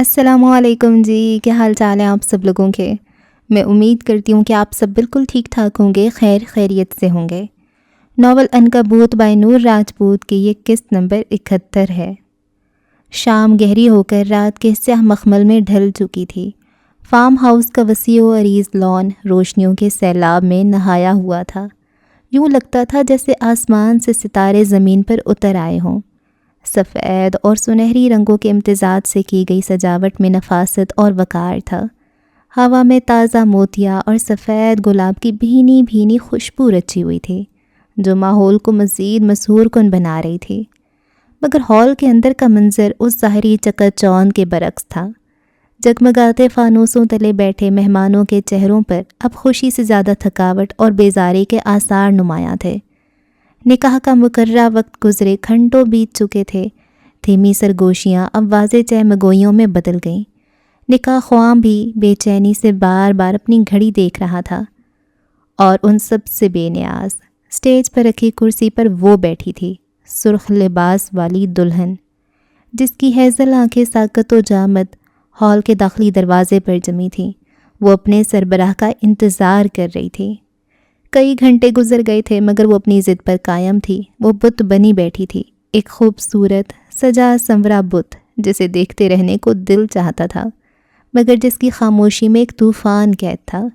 السلام علیکم جی، کیا حال چال ہیں آپ سب لوگوں کے؟ میں امید کرتی ہوں کہ آپ سب بالکل ٹھیک ٹھاک ہوں گے، خیر خیریت سے ہوں گے۔ ناول عنکبوت بائی نور راجپوت کی یہ قسط نمبر 71 ہے۔ شام گہری ہو کر رات کے سیاہ مخمل میں ڈھل چکی تھی۔ فارم ہاؤس کا وسیع و عریض لان روشنیوں کے سیلاب میں نہایا ہوا تھا۔ یوں لگتا تھا جیسے آسمان سے ستارے زمین پر اتر آئے ہوں۔ سفید اور سنہری رنگوں کے امتزاج سے کی گئی سجاوٹ میں نفاست اور وقار تھا۔ ہوا میں تازہ موتیا اور سفید گلاب کی بھینی بھینی خوشبو رچی ہوئی تھی، جو ماحول کو مزید مسحور کن بنا رہی تھی۔ مگر ہال کے اندر کا منظر اس ظاہری چکا چوند کے برعکس تھا۔ جگمگاتے فانوسوں تلے بیٹھے مہمانوں کے چہروں پر اب خوشی سے زیادہ تھکاوٹ اور بیزاری کے آثار نمایاں تھے۔ نکاح کا مقررہ وقت گزرے گھنٹوں بیت چکے تھے۔ دھیمی سرگوشیاں اب واضح چہمگوئیوں میں بدل گئیں۔ نکاح خواں بھی بے چینی سے بار بار اپنی گھڑی دیکھ رہا تھا، اور ان سب سے بے نیاز سٹیج پر رکھی کرسی پر وہ بیٹھی تھی، سرخ لباس والی دلہن، جس کی ہیزل آنکھیں ساکت و جامد ہال کے داخلی دروازے پر جمی تھیں۔ وہ اپنے سربراہ کا انتظار کر رہی تھی۔ کئی گھنٹے گزر گئے تھے مگر وہ اپنی ضد پر قائم تھی۔ وہ بت بنی بیٹھی تھی، ایک خوبصورت سجا سنورا بت جسے دیکھتے رہنے کو دل چاہتا تھا، مگر جس کی خاموشی میں ایک طوفان قید تھا۔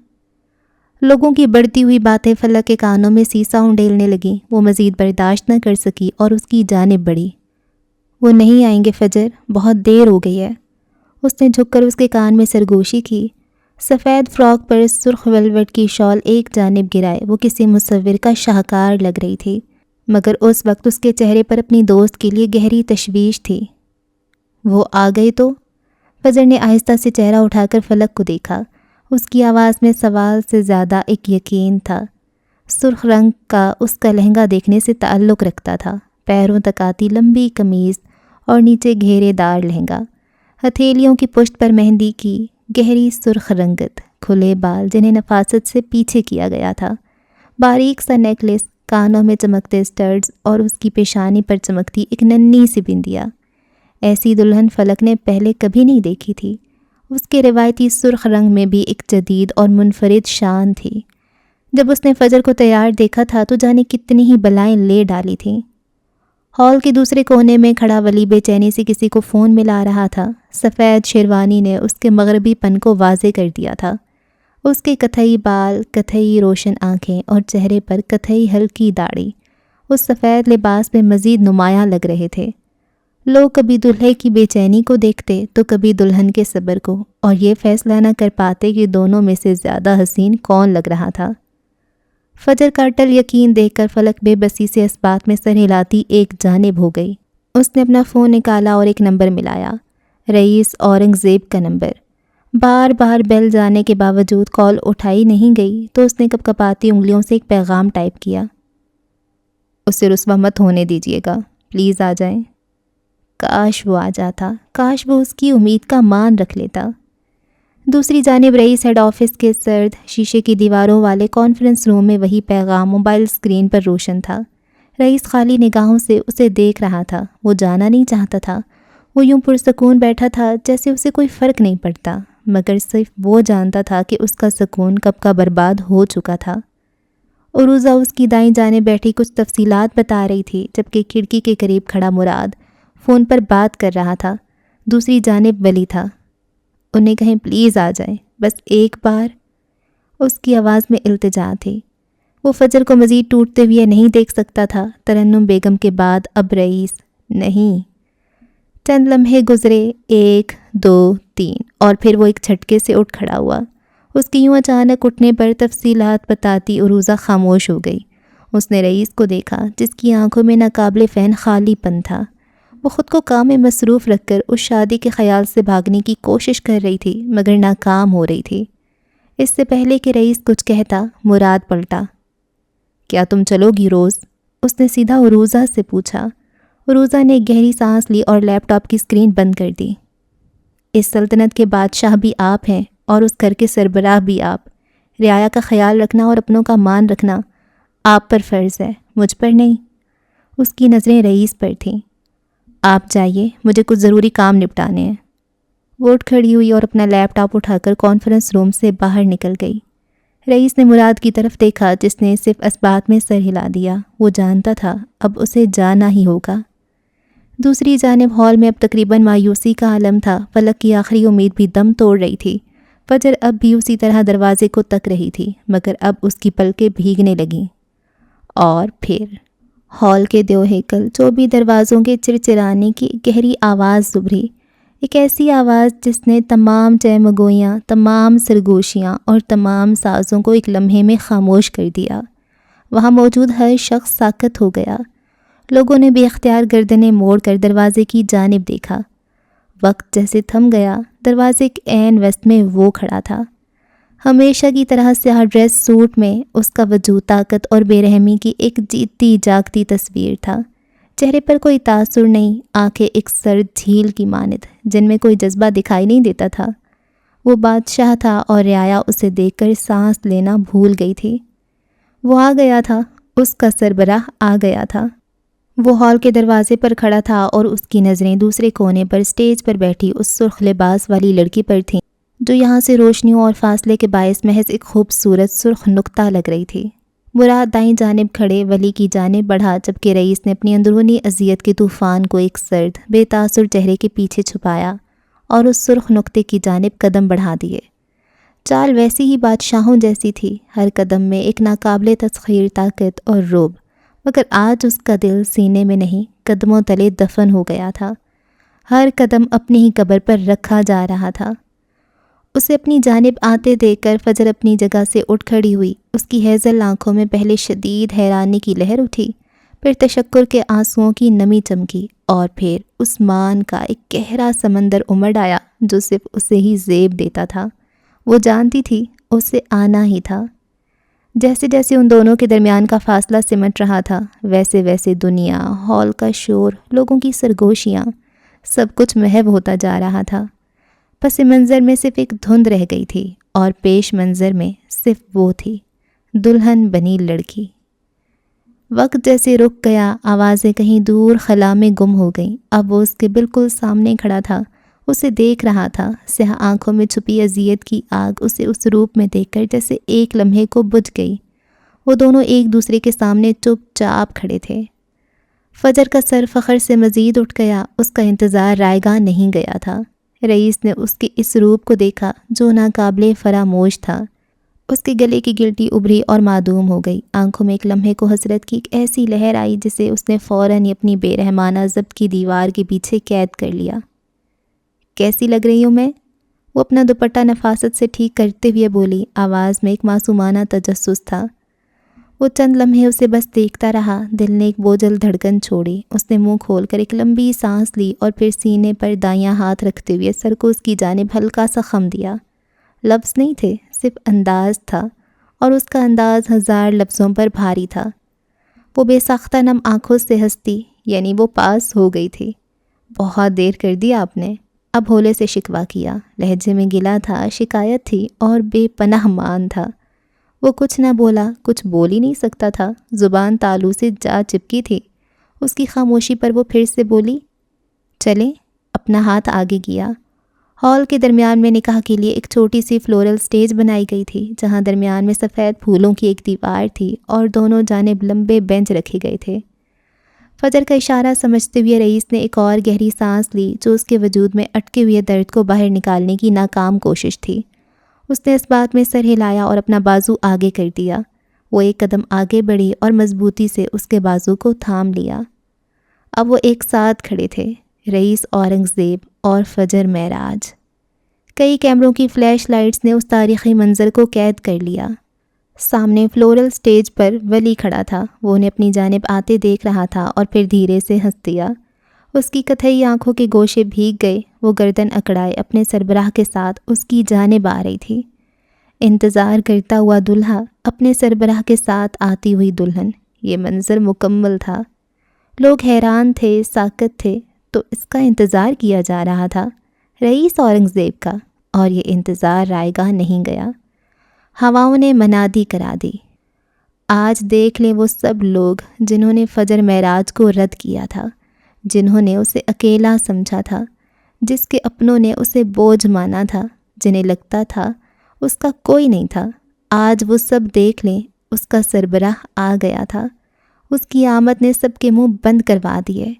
لوگوں کی بڑھتی ہوئی باتیں فلک کے کانوں میں سیسا انڈیلنے لگیں۔ وہ مزید برداشت نہ کر سکی اور اس کی جانب بڑھی۔ وہ نہیں آئیں گے فجر، بہت دیر ہو گئی ہے۔ اس نے جھک کر اس کے کان میں سرگوشی کی۔ سفید فراک پر سرخ ویلوٹ کی شال ایک جانب گرائے وہ کسی مصور کا شاہکار لگ رہی تھی، مگر اس وقت اس کے چہرے پر اپنی دوست کے لیے گہری تشویش تھی۔ وہ آ گئے تو؟ فجر نے آہستہ سے چہرہ اٹھا کر فلک کو دیکھا۔ اس کی آواز میں سوال سے زیادہ ایک یقین تھا۔ سرخ رنگ کا اس کا لہنگا دیکھنے سے تعلق رکھتا تھا، پیروں تک آتی لمبی قمیض اور نیچے گھیرے دار لہنگا، ہتھیلیوں کی پشت پر مہندی کی گہری سرخ رنگت، کھلے بال جنہیں نفاست سے پیچھے کیا گیا تھا، باریک سا نیکلس، کانوں میں چمکتے سٹرڈز اور اس کی پیشانی پر چمکتی ایک ننھی سی بندیا۔ ایسی دلہن فلک نے پہلے کبھی نہیں دیکھی تھی۔ اس کے روایتی سرخ رنگ میں بھی ایک جدید اور منفرد شان تھی۔ جب اس نے فجر کو تیار دیکھا تھا تو جانے کتنی ہی بلائیں لے ڈالی تھیں۔ ہال کے دوسرے کونے میں کھڑا ولی بے چینی سے کسی کو فون ملا رہا تھا۔ سفید شیروانی نے اس کے مغربی پن کو واضح کر دیا تھا۔ اس کے کتھئی بال، کتھئی روشن آنکھیں اور چہرے پر کتھئی ہلکی داڑھی اس سفید لباس میں مزید نمایاں لگ رہے تھے۔ لوگ کبھی دلہے کی بے چینی کو دیکھتے تو کبھی دلہن کے صبر کو، اور یہ فیصلہ نہ کر پاتے کہ دونوں میں سے زیادہ حسین کون لگ رہا تھا۔ فجر کا اٹل یقین دیکھ کر فلک بے بسی سے اس بات میں سر ہلاتی ایک جانب ہو گئی۔ اس نے اپنا فون نکالا اور ایک نمبر ملایا، رئیس اورنگ زیب کا نمبر۔ بار بار بیل جانے کے باوجود کال اٹھائی نہیں گئی تو اس نے کپ کپاتی انگلیوں سے ایک پیغام ٹائپ کیا، اسے رسوا مت ہونے دیجیے گا، پلیز آ جائیں۔ کاش وہ آ جاتا، کاش وہ اس کی امید کا مان رکھ لیتا۔ دوسری جانب رئیس ہیڈ آفس کے سرد شیشے کی دیواروں والے کانفرنس روم میں وہی پیغام موبائل اسکرین پر روشن تھا۔ رئیس خالی نگاہوں سے اسے دیکھ رہا تھا۔ وہ جانا نہیں چاہتا تھا۔ وہ یوں پرسکون بیٹھا تھا جیسے اسے کوئی فرق نہیں پڑتا، مگر صرف وہ جانتا تھا کہ اس کا سکون کب کا برباد ہو چکا تھا۔ عروضہ اس کی دائیں جانب بیٹھی کچھ تفصیلات بتا رہی تھی، جبکہ کھڑکی کے قریب کھڑا مراد فون پر بات کر رہا تھا۔ دوسری جانب ولی تھا۔ انہیں کہیں پلیز آ جائیں، بس ایک بار۔ اس کی آواز میں التجا تھی۔ وہ فجر کو مزید ٹوٹتے ہوئے نہیں دیکھ سکتا تھا۔ ترنم بیگم کے بعد اب رئیس نہیں۔ چند لمحے گزرے، 1 2 3، اور پھر وہ ایک جھٹکے سے اٹھ کھڑا ہوا۔ اس کی یوں اچانک اٹھنے پر تفصیلات بتاتی عروضہ خاموش ہو گئی۔ اس نے رئیس کو دیکھا جس کی آنکھوں میں ناقابل فہم خالی پن تھا۔ وہ خود کو کام میں مصروف رکھ کر اس شادی کے خیال سے بھاگنے کی کوشش کر رہی تھی، مگر ناکام ہو رہی تھی۔ اس سے پہلے کہ رئیس کچھ کہتا، مراد پلٹا۔ کیا تم چلو گی روز؟ اس نے سیدھا عروضہ سے پوچھا۔ عروضہ نے گہری سانس لی اور لیپ ٹاپ کی اسکرین بند کر دی۔ اس سلطنت کے بادشاہ بھی آپ ہیں اور اس گھر کے سربراہ بھی آپ۔ رعایا کا خیال رکھنا اور اپنوں کا مان رکھنا آپ پر فرض ہے، مجھ پر نہیں۔ اس کی نظریں رئیس پر تھیں۔ آپ جائیے، مجھے کچھ ضروری کام نپٹانے ہیں۔ وہ اٹھ کھڑی ہوئی اور اپنا لیپ ٹاپ اٹھا کر کانفرنس روم سے باہر نکل گئی۔ رئیس نے مراد کی طرف دیکھا جس نے صرف اس بات میں سر ہلا دیا۔ وہ جانتا تھا اب اسے جانا ہی ہوگا۔ دوسری جانب ہال میں اب تقریباً مایوسی کا عالم تھا۔ فلک کی آخری امید بھی دم توڑ رہی تھی۔ فجر اب بھی اسی طرح دروازے کو تک رہی تھی، مگر اب اس کی پلکیں بھیگنے لگیں۔ اور پھر ہال کے دو ہیکل جو بھی دروازوں کے چرچرانے کی گہری آواز ابھری، ایک ایسی آواز جس نے تمام چہمگوئیاں، تمام سرگوشیاں اور تمام سازوں کو ایک لمحے میں خاموش کر دیا۔ وہاں موجود ہر شخص ساکت ہو گیا۔ لوگوں نے بے اختیار گردنیں موڑ کر دروازے کی جانب دیکھا۔ وقت جیسے تھم گیا۔ دروازے کے عین وسط میں وہ کھڑا تھا، ہمیشہ کی طرح سیاہ ڈریس سوٹ میں۔ اس کا وجود طاقت اور بے رحمی کی ایک جیتی جاگتی تصویر تھا۔ چہرے پر کوئی تاثر نہیں، آنکھیں ایک سرد جھیل کی مانند جن میں کوئی جذبہ دکھائی نہیں دیتا تھا۔ وہ بادشاہ تھا اور رعایا اسے دیکھ کر سانس لینا بھول گئی تھی۔ وہ آ گیا تھا، اس کا سربراہ آ گیا تھا۔ وہ ہال کے دروازے پر کھڑا تھا اور اس کی نظریں دوسرے کونے پر اسٹیج پر بیٹھی اس سرخ لباس والی لڑکی پر تھیں جو یہاں سے روشنیوں اور فاصلے کے باعث محض ایک خوبصورت سرخ نقطہ لگ رہی تھی۔ مراد دائیں جانب کھڑے ولی کی جانب بڑھا، جبکہ رئیس نے اپنی اندرونی اذیت کے طوفان کو ایک سرد بے تاثر چہرے کے پیچھے چھپایا اور اس سرخ نقطے کی جانب قدم بڑھا دیے۔ چال ویسی ہی بادشاہوں جیسی تھی، ہر قدم میں ایک ناقابل تسخیر طاقت اور رعب، مگر آج اس کا دل سینے میں نہیں، قدموں تلے دفن ہو گیا تھا۔ ہر قدم اپنی ہی قبر پر رکھا جا رہا تھا۔ اسے اپنی جانب آتے دیکھ کر فجر اپنی جگہ سے اٹھ کھڑی ہوئی۔ اس کی ہیزل آنکھوں میں پہلے شدید حیرانی کی لہر اٹھی، پھر تشکر کے آنسوؤں کی نمی چمکی، اور پھر عثمان کا ایک گہرا سمندر امڑ آیا جو صرف اسے ہی زیب دیتا تھا۔ وہ جانتی تھی اسے آنا ہی تھا۔ جیسے جیسے ان دونوں کے درمیان کا فاصلہ سمٹ رہا تھا، ویسے ویسے دنیا، ہال کا شور، لوگوں کی سرگوشیاں، سب کچھ محو ہوتا جا رہا تھا۔ پس منظر میں صرف ایک دھند رہ گئی تھی، اور پیش منظر میں صرف وہ تھی، دلہن بنی لڑکی۔ وقت جیسے رک گیا، آوازیں کہیں دور خلا میں گم ہو گئیں۔ اب وہ اس کے بالکل سامنے کھڑا تھا، اسے دیکھ رہا تھا۔ سیاہ آنکھوں میں چھپی اذیت کی آگ اسے اس روپ میں دیکھ کر جیسے ایک لمحے کو بجھ گئی۔ وہ دونوں ایک دوسرے کے سامنے چپ چاپ کھڑے تھے۔ فجر کا سر فخر سے مزید اٹھ گیا۔ اس کا انتظار رائے گاہ نہیں گیا تھا۔ رئیس نے اس کے اس روپ کو دیکھا جو ناقابل فراموش تھا۔ اس کے گلے کی گلٹی ابھری اور معدوم ہو گئی۔ آنکھوں میں ایک لمحے کو حسرت کی ایک ایسی لہر آئی جسے اس نے فوراً ہی اپنی بے رحمانہ ضبط کی دیوار کے پیچھے قید کر لیا۔ کیسی لگ رہی ہوں میں؟ وہ اپنا دوپٹہ نفاست سے ٹھیک کرتے ہوئے بولی، آواز میں ایک معصومانہ تجسس تھا۔ وہ چند لمحے اسے بس دیکھتا رہا۔ دل نے ایک بوجھل دھڑکن چھوڑی۔ اس نے منہ کھول کر ایک لمبی سانس لی اور پھر سینے پر دایاں ہاتھ رکھتے ہوئے سر کو اس کی جانب ہلکا سا خم دیا۔ لفظ نہیں تھے، صرف انداز تھا، اور اس کا انداز ہزار لفظوں پر بھاری تھا۔ وہ بے ساختہ نم آنکھوں سے ہنستی، یعنی وہ پاس ہو گئی تھی۔ بہت دیر کر دی آپ نے، اب ہولے سے شکوہ کیا۔ لہجے میں گلا تھا، شکایت تھی اور بے پناہ مان تھا۔ وہ کچھ نہ بولا، کچھ بول ہی نہیں سکتا تھا، زبان تالو سے جا چپکی تھی۔ اس کی خاموشی پر وہ پھر سے بولی، چلیں۔ اپنا ہاتھ آگے کیا۔ ہال کے درمیان میں نکاح کے لیے ایک چھوٹی سی فلورل سٹیج بنائی گئی تھی، جہاں درمیان میں سفید پھولوں کی ایک دیوار تھی اور دونوں جانب لمبے بینچ رکھے گئے تھے۔ فجر کا اشارہ سمجھتے ہوئے رئیس نے ایک اور گہری سانس لی جو اس کے وجود میں اٹکے ہوئے درد کو باہر نکالنے کی ناکام کوشش تھی۔ اس نے اس بات میں سر ہلایا اور اپنا بازو آگے کر دیا۔ وہ ایک قدم آگے بڑھی اور مضبوطی سے اس کے بازو کو تھام لیا۔ اب وہ ایک ساتھ کھڑے تھے، رئیس اورنگزیب اور فجر معراج۔ کئی کیمروں کی فلیش لائٹس نے اس تاریخی منظر کو قید کر لیا۔ سامنے فلورل سٹیج پر ولی کھڑا تھا۔ وہ انہیں اپنی جانب آتے دیکھ رہا تھا اور پھر دھیرے سے ہنس دیا۔ اس کی کتھئی آنکھوں کے گوشے بھیگ گئے۔ وہ گردن اکڑائے اپنے سربراہ کے ساتھ اس کی جانب آ رہی تھی۔ انتظار کرتا ہوا دلہا، اپنے سربراہ کے ساتھ آتی ہوئی دلہن، یہ منظر مکمل تھا۔ لوگ حیران تھے، ساکت تھے، تو اس کا انتظار کیا جا رہا تھا، رئیس اورنگزیب کا، اور یہ انتظار رائے گاہ نہیں گیا۔ ہواؤں نے منادی کرا دی، آج دیکھ لیں وہ سب لوگ جنہوں نے فجر معراج کو رد کیا تھا، جنہوں نے اسے اکیلا سمجھا تھا، جس کے اپنوں نے اسے بوجھ مانا تھا، جنہیں لگتا تھا اس کا کوئی نہیں تھا، آج وہ سب دیکھ لیں اس کا سربراہ آ گیا تھا۔ اس کی آمد نے سب کے منہ بند کروا دیے۔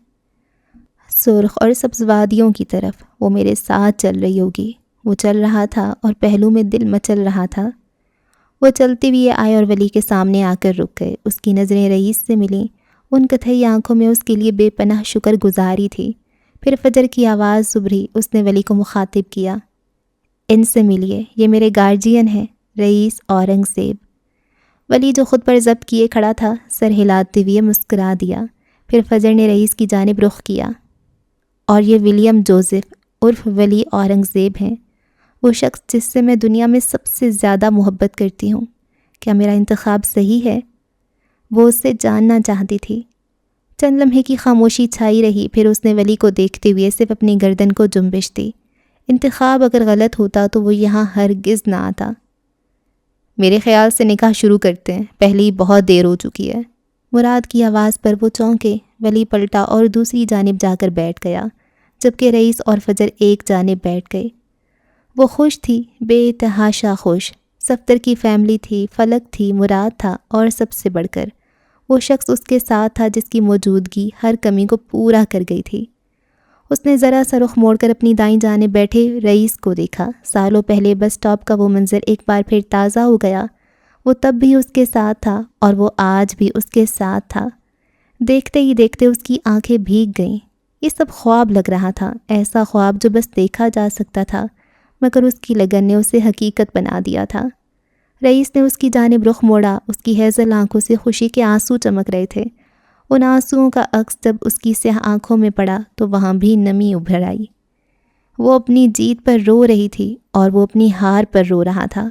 سرخ اور سبز وادیوں کی طرف وہ میرے ساتھ چل رہی ہوگی۔ وہ چل رہا تھا اور پہلو میں دل مچل رہا تھا۔ وہ چلتے ہوئے آئے اور ولی کے سامنے آ کر رک گئے۔ اس کی نظریں رئیس سے ملیں، ان کتھئی آنکھوں میں اس کے لیے بے پناہ شکر گزاری تھی۔ پھر فجر کی آواز سبری، اس نے ولی کو مخاطب کیا، ان سے ملیے، یہ میرے گارجین ہیں، رئیس اورنگزیب۔ ولی جو خود پر ضبط کیے کھڑا تھا، سر ہلاتے ہوئے مسکرا دیا۔ پھر فجر نے رئیس کی جانب رخ کیا، اور یہ ولیم جوزف عرف ولی اورنگزیب ہیں، وہ شخص جس سے میں دنیا میں سب سے زیادہ محبت کرتی ہوں۔ کیا میرا انتخاب صحیح ہے؟ وہ اس سے جاننا چاہتی تھی۔ چند لمحے کی خاموشی چھائی رہی، پھر اس نے ولی کو دیکھتے ہوئے صرف اپنی گردن کو جنبش دی۔ انتخاب اگر غلط ہوتا تو وہ یہاں ہرگز نہ آتا۔ میرے خیال سے نکاح شروع کرتے ہیں، پہلے ہی بہت دیر ہو چکی ہے۔ مراد کی آواز پر وہ چونکے، ولی پلٹا اور دوسری جانب جا کر بیٹھ گیا، جبکہ رئیس اور فجر ایک جانب بیٹھ گئے۔ وہ خوش تھی، بے تحاشا خوش۔ صفدر کی فیملی تھی، فلک تھی، مراد تھا، اور سب سے بڑھ کر وہ شخص اس کے ساتھ تھا جس کی موجودگی ہر کمی کو پورا کر گئی تھی۔ اس نے ذرا سا رخ موڑ کر اپنی دائیں جانب بیٹھے رئیس کو دیکھا۔ سالوں پہلے بس اسٹاپ کا وہ منظر ایک بار پھر تازہ ہو گیا۔ وہ تب بھی اس کے ساتھ تھا اور وہ آج بھی اس کے ساتھ تھا۔ دیکھتے ہی دیکھتے اس کی آنکھیں بھیگ گئیں۔ یہ سب خواب لگ رہا تھا، ایسا خواب جو بس دیکھا جا سکتا تھا، مگر اس کی لگن نے اسے حقیقت بنا دیا تھا۔ رئیس نے اس کی جانب رخ موڑا، اس کی ہیزل آنکھوں سے خوشی کے آنسو چمک رہے تھے۔ ان آنسوؤں کا عکس جب اس کی سیاہ آنکھوں میں پڑا تو وہاں بھی نمی ابھر آئی۔ وہ اپنی جیت پر رو رہی تھی اور وہ اپنی ہار پر رو رہا تھا۔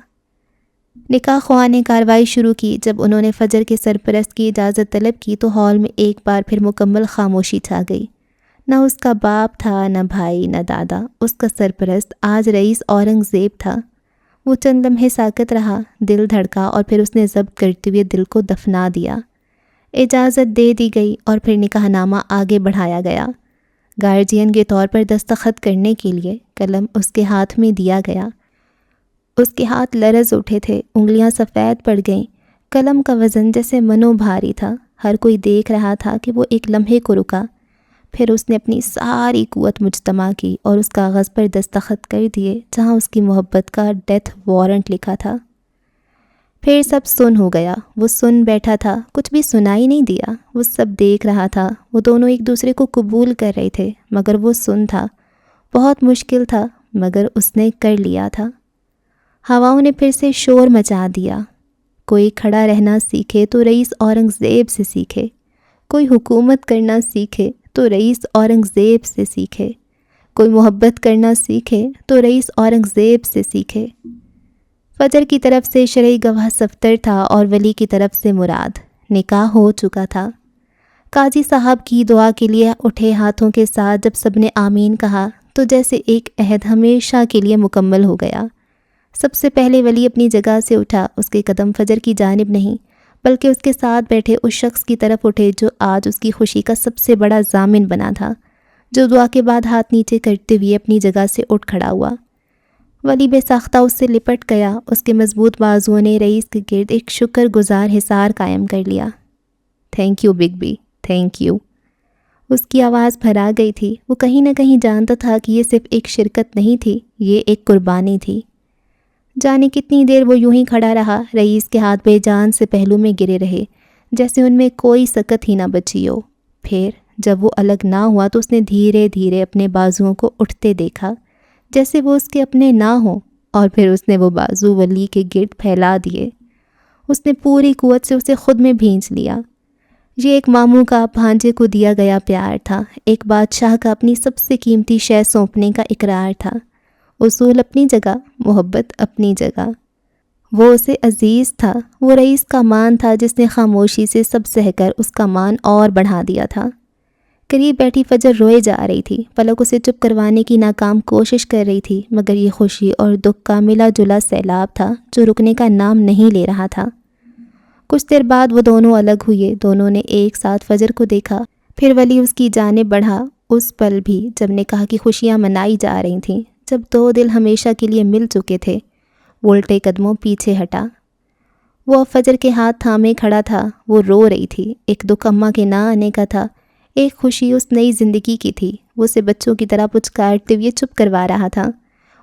نکاح خواہ نے کارروائی شروع کی۔ جب انہوں نے فجر کے سرپرست کی اجازت طلب کی تو ہال میں ایک بار پھر مکمل خاموشی چھا گئی۔ نہ اس کا باپ تھا، نہ بھائی، نہ دادا۔ اس کا سرپرست آج رئیس اورنگزیب تھا۔ وہ چند لمحے ساکت رہا، دل دھڑکا، اور پھر اس نے ضبط کرتے ہوئے دل کو دفنا دیا۔ اجازت دے دی گئی اور پھر نکاح نامہ آگے بڑھایا گیا۔ گارجین کے طور پر دستخط کرنے کے لیے قلم اس کے ہاتھ میں دیا گیا۔ اس کے ہاتھ لرز اٹھے تھے، انگلیاں سفید پڑ گئیں، قلم کا وزن جیسے منو بھاری تھا۔ ہر کوئی دیکھ رہا تھا کہ وہ ایک لمحے کو رکا، پھر اس نے اپنی ساری قوت مجتمع کی اور اس کاغذ پر دستخط کر دیے جہاں اس کی محبت کا ڈیتھ وارنٹ لکھا تھا۔ پھر سب سن ہو گیا۔ وہ سن بیٹھا تھا، کچھ بھی سنائی نہیں دیا۔ وہ سب دیکھ رہا تھا۔ وہ دونوں ایک دوسرے کو قبول کر رہے تھے، مگر وہ سن تھا۔ بہت مشکل تھا، مگر اس نے کر لیا تھا۔ ہواؤں نے پھر سے شور مچا دیا۔ کوئی کھڑا رہنا سیکھے تو رئیس اورنگزیب سے سیکھے، کوئی حکومت کرنا سیکھے تو رئیس اورنگزیب سے سیکھے، کوئی محبت کرنا سیکھے تو رئیس اورنگزیب سے سیکھے۔ فجر کی طرف سے شرعی گواہ صفدر تھا اور ولی کی طرف سے مراد۔ نکاح ہو چکا تھا۔ قاضی صاحب کی دعا کے لیے اٹھے ہاتھوں کے ساتھ جب سب نے آمین کہا تو جیسے ایک عہد ہمیشہ کے لیے مکمل ہو گیا۔ سب سے پہلے ولی اپنی جگہ سے اٹھا۔ اس کے قدم فجر کی جانب نہیں بلکہ اس کے ساتھ بیٹھے اس شخص کی طرف اٹھے جو آج اس کی خوشی کا سب سے بڑا ضامن بنا تھا، جو دعا کے بعد ہاتھ نیچے کرتے ہوئے اپنی جگہ سے اٹھ کھڑا ہوا۔ ولی بے ساختہ اس سے لپٹ گیا۔ اس کے مضبوط بازوؤں نے رئیس کے گرد ایک شکر گزار حصار قائم کر لیا۔ Thank you big B, thank you. اس کی آواز بھرا گئی تھی۔ وہ کہیں نہ کہیں جانتا تھا کہ یہ صرف ایک شرکت نہیں تھی، یہ ایک قربانی تھی۔ جانے کتنی دیر وہ یوں ہی کھڑا رہا۔ رئیس کے ہاتھ بے جان سے پہلو میں گرے رہے جیسے ان میں کوئی سکت ہی نہ بچی ہو۔ پھر جب وہ الگ نہ ہوا تو اس نے دھیرے دھیرے اپنے بازوؤں کو اٹھتے دیکھا جیسے وہ اس کے اپنے نہ ہوں، اور پھر اس نے وہ بازو ولی کے گرد پھیلا دیے۔ اس نے پوری قوت سے اسے خود میں بھینچ لیا۔ یہ ایک ماموں کا بھانجے کو دیا گیا پیار تھا، ایک بادشاہ کا اپنی سب سے قیمتی شے سونپنے کا اقرار تھا۔ اصول اپنی جگہ، محبت اپنی جگہ۔ وہ اسے عزیز تھا۔ وہ رئیس کا مان تھا جس نے خاموشی سے سب سہ کر اس کا مان اور بڑھا دیا تھا۔ قریب بیٹھی فجر روئے جا رہی تھی۔ پلک اسے چپ کروانے کی ناکام کوشش کر رہی تھی، مگر یہ خوشی اور دکھ کا ملا جلا سیلاب تھا جو رکنے کا نام نہیں لے رہا تھا۔ کچھ دیر بعد وہ دونوں الگ ہوئے۔ دونوں نے ایک ساتھ فجر کو دیکھا، پھر ولی اس کی جانب بڑھا، اس پل بھی جب نے کہا کہ خوشیاں منائی جا رہی تھیں، جب دو دل ہمیشہ کے لیے مل چکے تھے۔ وہ الٹے قدموں پیچھے ہٹا۔ وہ اب فجر کے ہاتھ تھامے کھڑا تھا۔ وہ رو رہی تھی۔ ایک دکھ اماں کے نہ آنے کا تھا، ایک خوشی اس نئی زندگی کی تھی۔ وہ اسے بچوں کی طرح پچکارتے ہوئے چپ کروا رہا تھا۔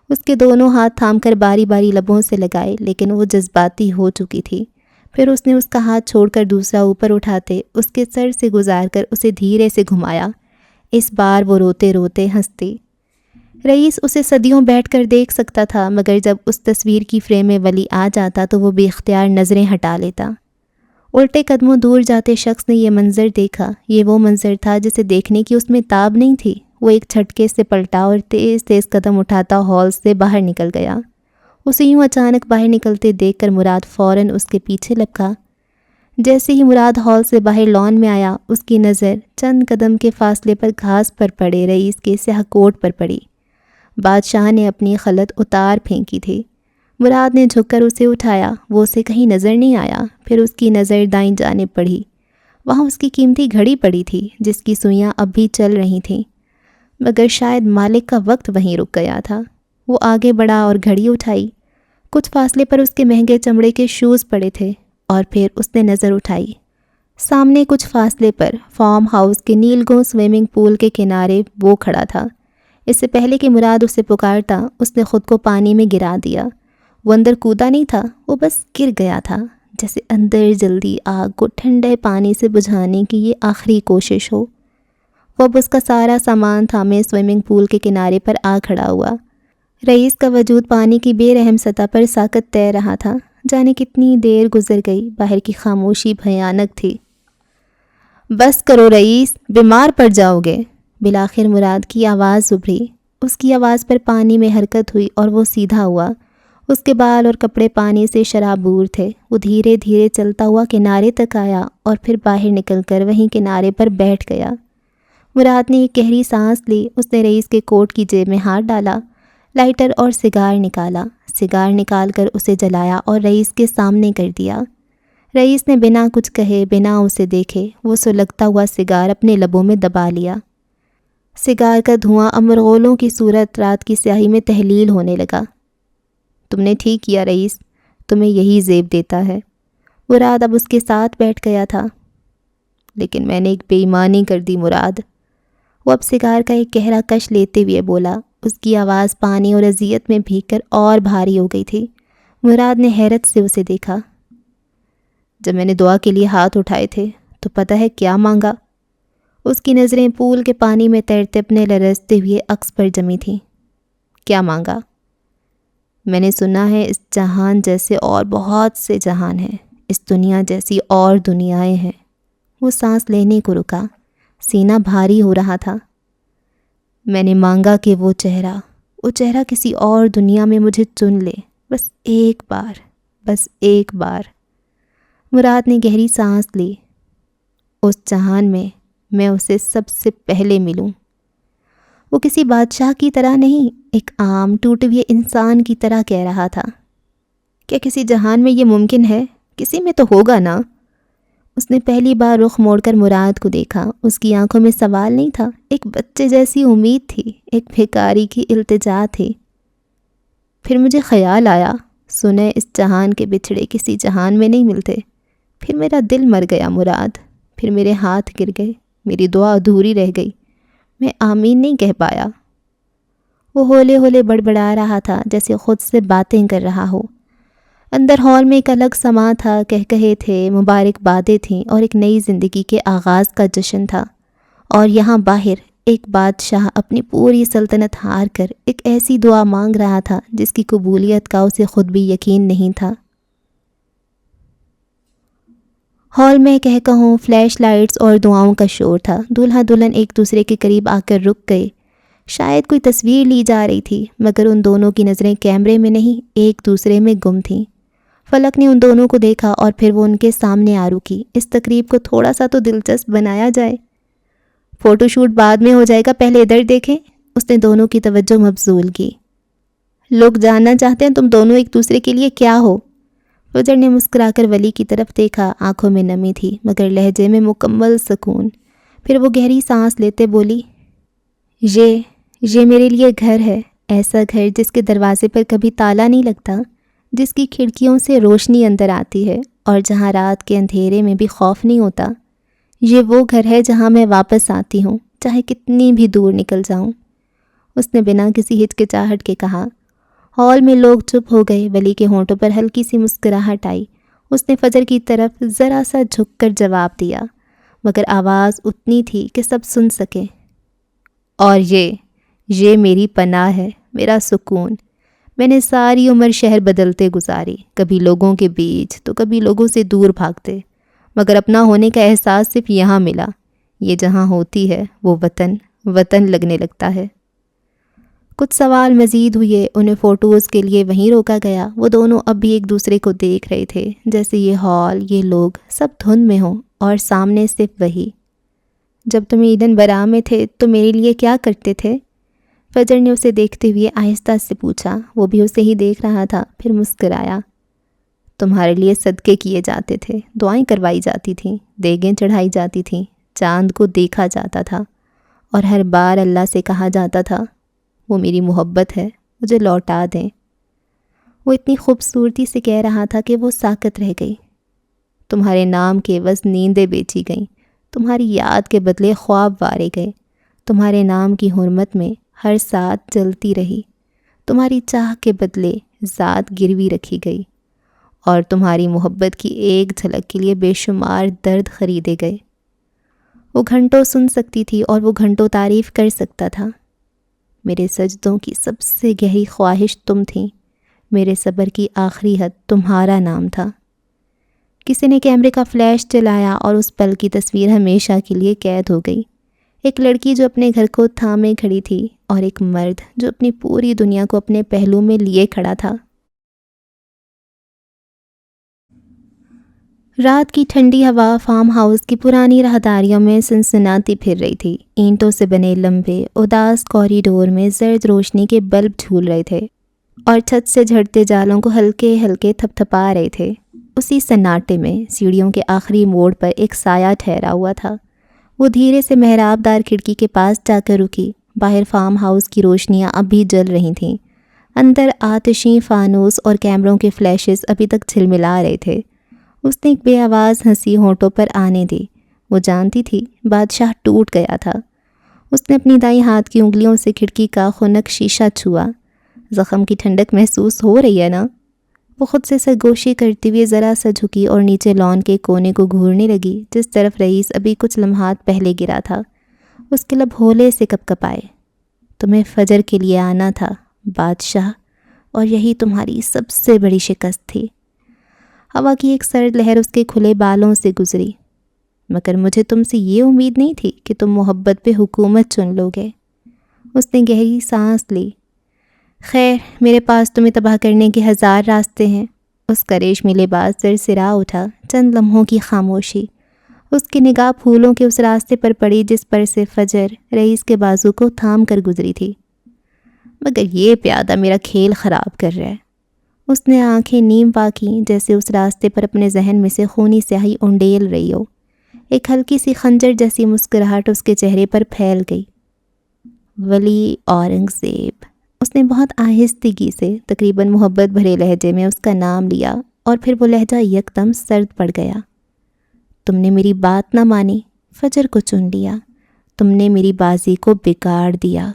اس کے دونوں ہاتھ تھام کر باری باری لبوں سے لگائے، لیکن وہ جذباتی ہو چکی تھی۔ پھر اس نے اس کا ہاتھ چھوڑ کر دوسرا اوپر اٹھاتے اس کے سر سے گزار کر اسے دھیرے سے گھمایا۔ اس بار وہ روتے روتے ہنستی۔ رئیس اسے صدیوں بیٹھ کر دیکھ سکتا تھا، مگر جب اس تصویر کی فریم میں ولی آ جاتا تو وہ بے اختیار نظریں ہٹا لیتا۔ الٹے قدموں دور جاتے شخص نے یہ منظر دیکھا۔ یہ وہ منظر تھا جسے دیکھنے کی اس میں تاب نہیں تھی۔ وہ ایک جھٹکے سے پلٹا اور تیز تیز قدم اٹھاتا ہال سے باہر نکل گیا۔ اسے یوں اچانک باہر نکلتے دیکھ کر مراد فوراً اس کے پیچھے لپکا۔ جیسے ہی مراد ہال سے باہر لان میں آیا، اس کی نظر چند قدم کے فاصلے پر گھاس پر پڑے رئیس کے سیاہ کوٹ پر پڑی۔ بادشاہ نے اپنی خلعت اتار پھینکی تھی۔ مراد نے جھک کر اسے اٹھایا۔ وہ اسے کہیں نظر نہیں آیا۔ پھر اس کی نظر دائیں جانب پڑھی۔ وہاں اس کی قیمتی گھڑی پڑی تھی، جس کی سوئیاں اب بھی چل رہی تھیں، مگر شاید مالک کا وقت وہیں رک گیا تھا۔ وہ آگے بڑھا اور گھڑی اٹھائی۔ کچھ فاصلے پر اس کے مہنگے چمڑے کے شوز پڑے تھے، اور پھر اس نے نظر اٹھائی۔ سامنے کچھ فاصلے پر فارم ہاؤس کے نیلگوں سوئمنگ پول کے کنارے وہ کھڑا تھا۔ اس سے پہلے کہ مراد اسے پکارتا، اس نے خود کو پانی میں گرا دیا۔ وہ اندر کودا نہیں تھا، وہ بس گر گیا تھا، جیسے اندر جلدی آگ کو ٹھنڈے پانی سے بجھانے کی یہ آخری کوشش ہو۔ وہ اب اس کا سارا سامان تھامے سوئمنگ پول کے کنارے پر آ کھڑا ہوا۔ رئیس کا وجود پانی کی بے رحم سطح پر ساکت تیر رہا تھا۔ جانے کتنی دیر گزر گئی، باہر کی خاموشی بھیانک تھی۔ بس کرو رئیس، بیمار پڑ جاؤ گے۔ بالآخر مراد کی آواز ابھری۔ اس کی آواز پر پانی میں حرکت ہوئی اور وہ سیدھا ہوا۔ اس کے بال اور کپڑے پانی سے شرابور تھے۔ وہ دھیرے دھیرے چلتا ہوا کنارے تک آیا اور پھر باہر نکل کر وہیں کنارے پر بیٹھ گیا۔ مراد نے ایک گہری سانس لی۔ اس نے رئیس کے کوٹ کی جیب میں ہاتھ ڈالا، لائٹر اور سگار نکالا۔ سگار نکال کر اسے جلایا اور رئیس کے سامنے کر دیا۔ رئیس نے بنا کچھ کہے، بنا اسے دیکھے، وہ سلگتا ہوا سگار اپنے لبوں میں دبا لیا۔ سگار کا دھواں امرغولوں کی صورت رات کی سیاہی میں تحلیل ہونے لگا۔ تم نے ٹھیک کیا رئیس، تمہیں یہی زیب دیتا ہے۔ مراد اب اس کے ساتھ بیٹھ گیا تھا۔ لیکن میں نے ایک بے ایمانی کر دی مراد۔ وہ اب سگار کا ایک گہرا کش لیتے ہوئے بولا۔ اس کی آواز پانی اور اذیت میں بھیگ کر اور بھاری ہو گئی تھی۔ مراد نے حیرت سے اسے دیکھا۔ جب میں نے دعا کے لیے ہاتھ اٹھائے تھے تو پتہ ہے کیا مانگا؟ اس کی نظریں پول کے پانی میں تیرتے اپنے لرزتے ہوئے عکس پر جمی تھیں۔ کیا مانگا؟ میں نے سنا ہے اس جہان جیسے اور بہت سے جہان ہیں، اس دنیا جیسی اور دنیایں ہیں۔ وہ سانس لینے کو رکا، سینہ بھاری ہو رہا تھا۔ میں نے مانگا کہ وہ چہرہ کسی اور دنیا میں مجھے چن لے، بس ایک بار، بس ایک بار۔ مراد نے گہری سانس لی۔ اس جہان میں اسے سب سے پہلے ملوں۔ وہ کسی بادشاہ کی طرح نہیں، ایک عام ٹوٹے ہوئے انسان کی طرح کہہ رہا تھا۔ کیا کسی جہان میں یہ ممکن ہے؟ کسی میں تو ہوگا نا؟ اس نے پہلی بار رخ موڑ کر مراد کو دیکھا۔ اس کی آنکھوں میں سوال نہیں تھا، ایک بچے جیسی امید تھی، ایک بھکاری کی التجا تھی۔ پھر مجھے خیال آیا، سنے اس جہان کے بچھڑے کسی جہان میں نہیں ملتے۔ پھر میرا دل مر گیا مراد، پھر میرے ہاتھ گر گئے، میری دعا ادھوری رہ گئی، میں آمین نہیں کہہ پایا۔ وہ ہولے ہولے بڑبڑا رہا تھا، جیسے خود سے باتیں کر رہا ہو۔ اندر ہال میں ایک الگ سما تھا، کہے تھے، مبارک بادیں تھیں اور ایک نئی زندگی کے آغاز کا جشن تھا۔ اور یہاں باہر ایک بادشاہ اپنی پوری سلطنت ہار کر ایک ایسی دعا مانگ رہا تھا جس کی قبولیت کا اسے خود بھی یقین نہیں تھا۔ ہال میں کہوں فلیش لائٹس اور دعاؤں کا شور تھا۔ دولہا دلہن ایک دوسرے کے قریب آ کر رک گئے۔ شاید کوئی تصویر لی جا رہی تھی، مگر ان دونوں کی نظریں کیمرے میں نہیں، ایک دوسرے میں گم تھیں۔ فلک نے ان دونوں کو دیکھا اور پھر وہ ان کے سامنے آ رکی۔ اس تقریب کو تھوڑا سا تو دلچسپ بنایا جائے۔ فوٹو شوٹ بعد میں ہو جائے گا، پہلے ادھر دیکھیں۔ اس نے دونوں کی توجہ مبذول کی۔ لوگ جاننا چاہتے ہیں تم دونوں ایک دوسرے کے لیے کیا ہو۔ فجر نے مسکرا کر ولی کی طرف دیکھا، آنکھوں میں نمی تھی مگر لہجے میں مکمل سکون۔ پھر وہ گہری سانس لیتے بولی، یہ میرے لیے گھر ہے، ایسا گھر جس کے دروازے پر کبھی تالا نہیں لگتا، جس کی کھڑکیوں سے روشنی اندر آتی ہے اور جہاں رات کے اندھیرے میں بھی خوف نہیں ہوتا۔ یہ وہ گھر ہے جہاں میں واپس آتی ہوں، چاہے کتنی بھی دور نکل جاؤں۔ اس نے بنا کسی ہچکچاہٹ کے کہا۔ ہال میں لوگ چپ ہو گئے، ولی کے ہونٹوں پر ہلکی سی مسکراہٹ آئی۔ اس نے فجر کی طرف ذرا سا جھک کر جواب دیا، مگر آواز اتنی تھی کہ سب سن سکے۔ اور یہ میری پناہ ہے، میرا سکون۔ میں نے ساری عمر شہر بدلتے گزاری، کبھی لوگوں کے بیچ تو کبھی لوگوں سے دور بھاگتے، مگر اپنا ہونے کا احساس صرف یہاں ملا۔ یہ جہاں ہوتی ہے وہ وطن لگنے لگتا ہے۔ کچھ سوال مزید ہوئے، انہیں فوٹوز کے لیے وہیں روکا گیا۔ وہ دونوں اب بھی ایک دوسرے کو دیکھ رہے تھے، جیسے یہ ہال، یہ لوگ سب دھند میں ہوں اور سامنے صرف وہی۔ جب تم ایڈن برا میں تھے تو میرے لیے کیا کرتے تھے؟ فجر نے اسے دیکھتے ہوئے آہستہ سے پوچھا۔ وہ بھی اسے ہی دیکھ رہا تھا، پھر مسکرایا۔ تمہارے لیے صدقے کیے جاتے تھے، دعائیں کروائی جاتی تھیں، دیگیں چڑھائی جاتی تھیں، چاند کو دیکھا جاتا تھا، اور ہر بار اللہ سے کہا جاتا تھا، وہ میری محبت ہے، مجھے لوٹا دیں۔ وہ اتنی خوبصورتی سے کہہ رہا تھا کہ وہ ساکت رہ گئی۔ تمہارے نام کے عوض نیندیں بیچی گئیں، تمہاری یاد کے بدلے خواب وارے گئے، تمہارے نام کی حرمت میں ہر ساتھ جلتی رہی، تمہاری چاہ کے بدلے ذات گروی رکھی گئی، اور تمہاری محبت کی ایک جھلک کے لیے بے شمار درد خریدے گئے۔ وہ گھنٹوں سن سکتی تھی اور وہ گھنٹوں تعریف کر سکتا تھا۔ میرے سجدوں کی سب سے گہری خواہش تم تھیں، میرے صبر کی آخری حد تمہارا نام تھا۔ کسی نے کیمرے کا فلیش چلایا اور اس پل کی تصویر ہمیشہ کے لیے قید ہو گئی۔ ایک لڑکی جو اپنے گھر کو تھامے کھڑی تھی، اور ایک مرد جو اپنی پوری دنیا کو اپنے پہلو میں لیے کھڑا تھا۔ رات کی ٹھنڈی ہوا فارم ہاؤس کی پرانی راہداریوں میں سنسناتی پھر رہی تھی۔ اینٹوں سے بنے لمبے اداس کوریڈور میں زرد روشنی کے بلب جھول رہے تھے اور چھت سے جھڑتے جالوں کو ہلکے ہلکے تھپ تھپا رہے تھے۔ اسی سناٹے میں سیڑھیوں کے آخری موڑ پر ایک سایہ ٹھہرا ہوا تھا۔ وہ دھیرے سے محراب دار کھڑکی کے پاس جا کر رکی۔ باہر فارم ہاؤس کی روشنیاں اب بھی جل رہی تھیں، اندر آتشیں فانوس اور کیمروں کے فلیشز ابھی تک جھلملا رہے تھے۔ اس نے ایک بے آواز ہنسی ہونٹوں پر آنے دی۔ وہ جانتی تھی بادشاہ ٹوٹ گیا تھا۔ اس نے اپنی دائیں ہاتھ کی انگلیوں سے کھڑکی کا خنک شیشہ چھوا۔ زخم کی ٹھنڈک محسوس ہو رہی ہے نا؟ وہ خود سے سرگوشی کرتے ہوئے ذرا سا جھکی اور نیچے لان کے کونے کو گھورنے لگی جس طرف رئیس ابھی کچھ لمحات پہلے گرا تھا۔ اس کے لب ہولے سے کپ کپائے۔ تمہیں فجر کے لیے آنا تھا بادشاہ، اور یہی تمہاری سب سے بڑی شکست تھی۔ ہوا کی ایک سرد لہر اس کے کھلے بالوں سے گزری۔ مگر مجھے تم سے یہ امید نہیں تھی کہ تم محبت پہ حکومت چن لو گے۔ اس نے گہری سانس لی۔ خیر، میرے پاس تمہیں تباہ کرنے کے 1000 راستے ہیں۔ اس کا ریشمی لباس سرسرا اٹھا۔ چند لمحوں کی خاموشی۔ اس کی نگاہ پھولوں کے اس راستے پر پڑی جس پر سے فجر رئیس کے بازو کو تھام کر گزری تھی۔ مگر یہ پیادہ میرا کھیل خراب کر رہا ہے۔ اس نے آنکھیں نیم وا کیں، جیسے اس راستے پر اپنے ذہن میں سے خونی سیاہی انڈیل رہی ہو۔ ایک ہلکی سی خنجر جیسی مسکراہٹ اس کے چہرے پر پھیل گئی۔ ولی اورنگزیب، اس نے بہت آہستگی سے تقریباً محبت بھرے لہجے میں اس کا نام لیا، اور پھر وہ لہجہ یکدم سرد پڑ گیا۔ تم نے میری بات نہ مانی، فجر کو چن لیا، تم نے میری بازی کو بگاڑ دیا۔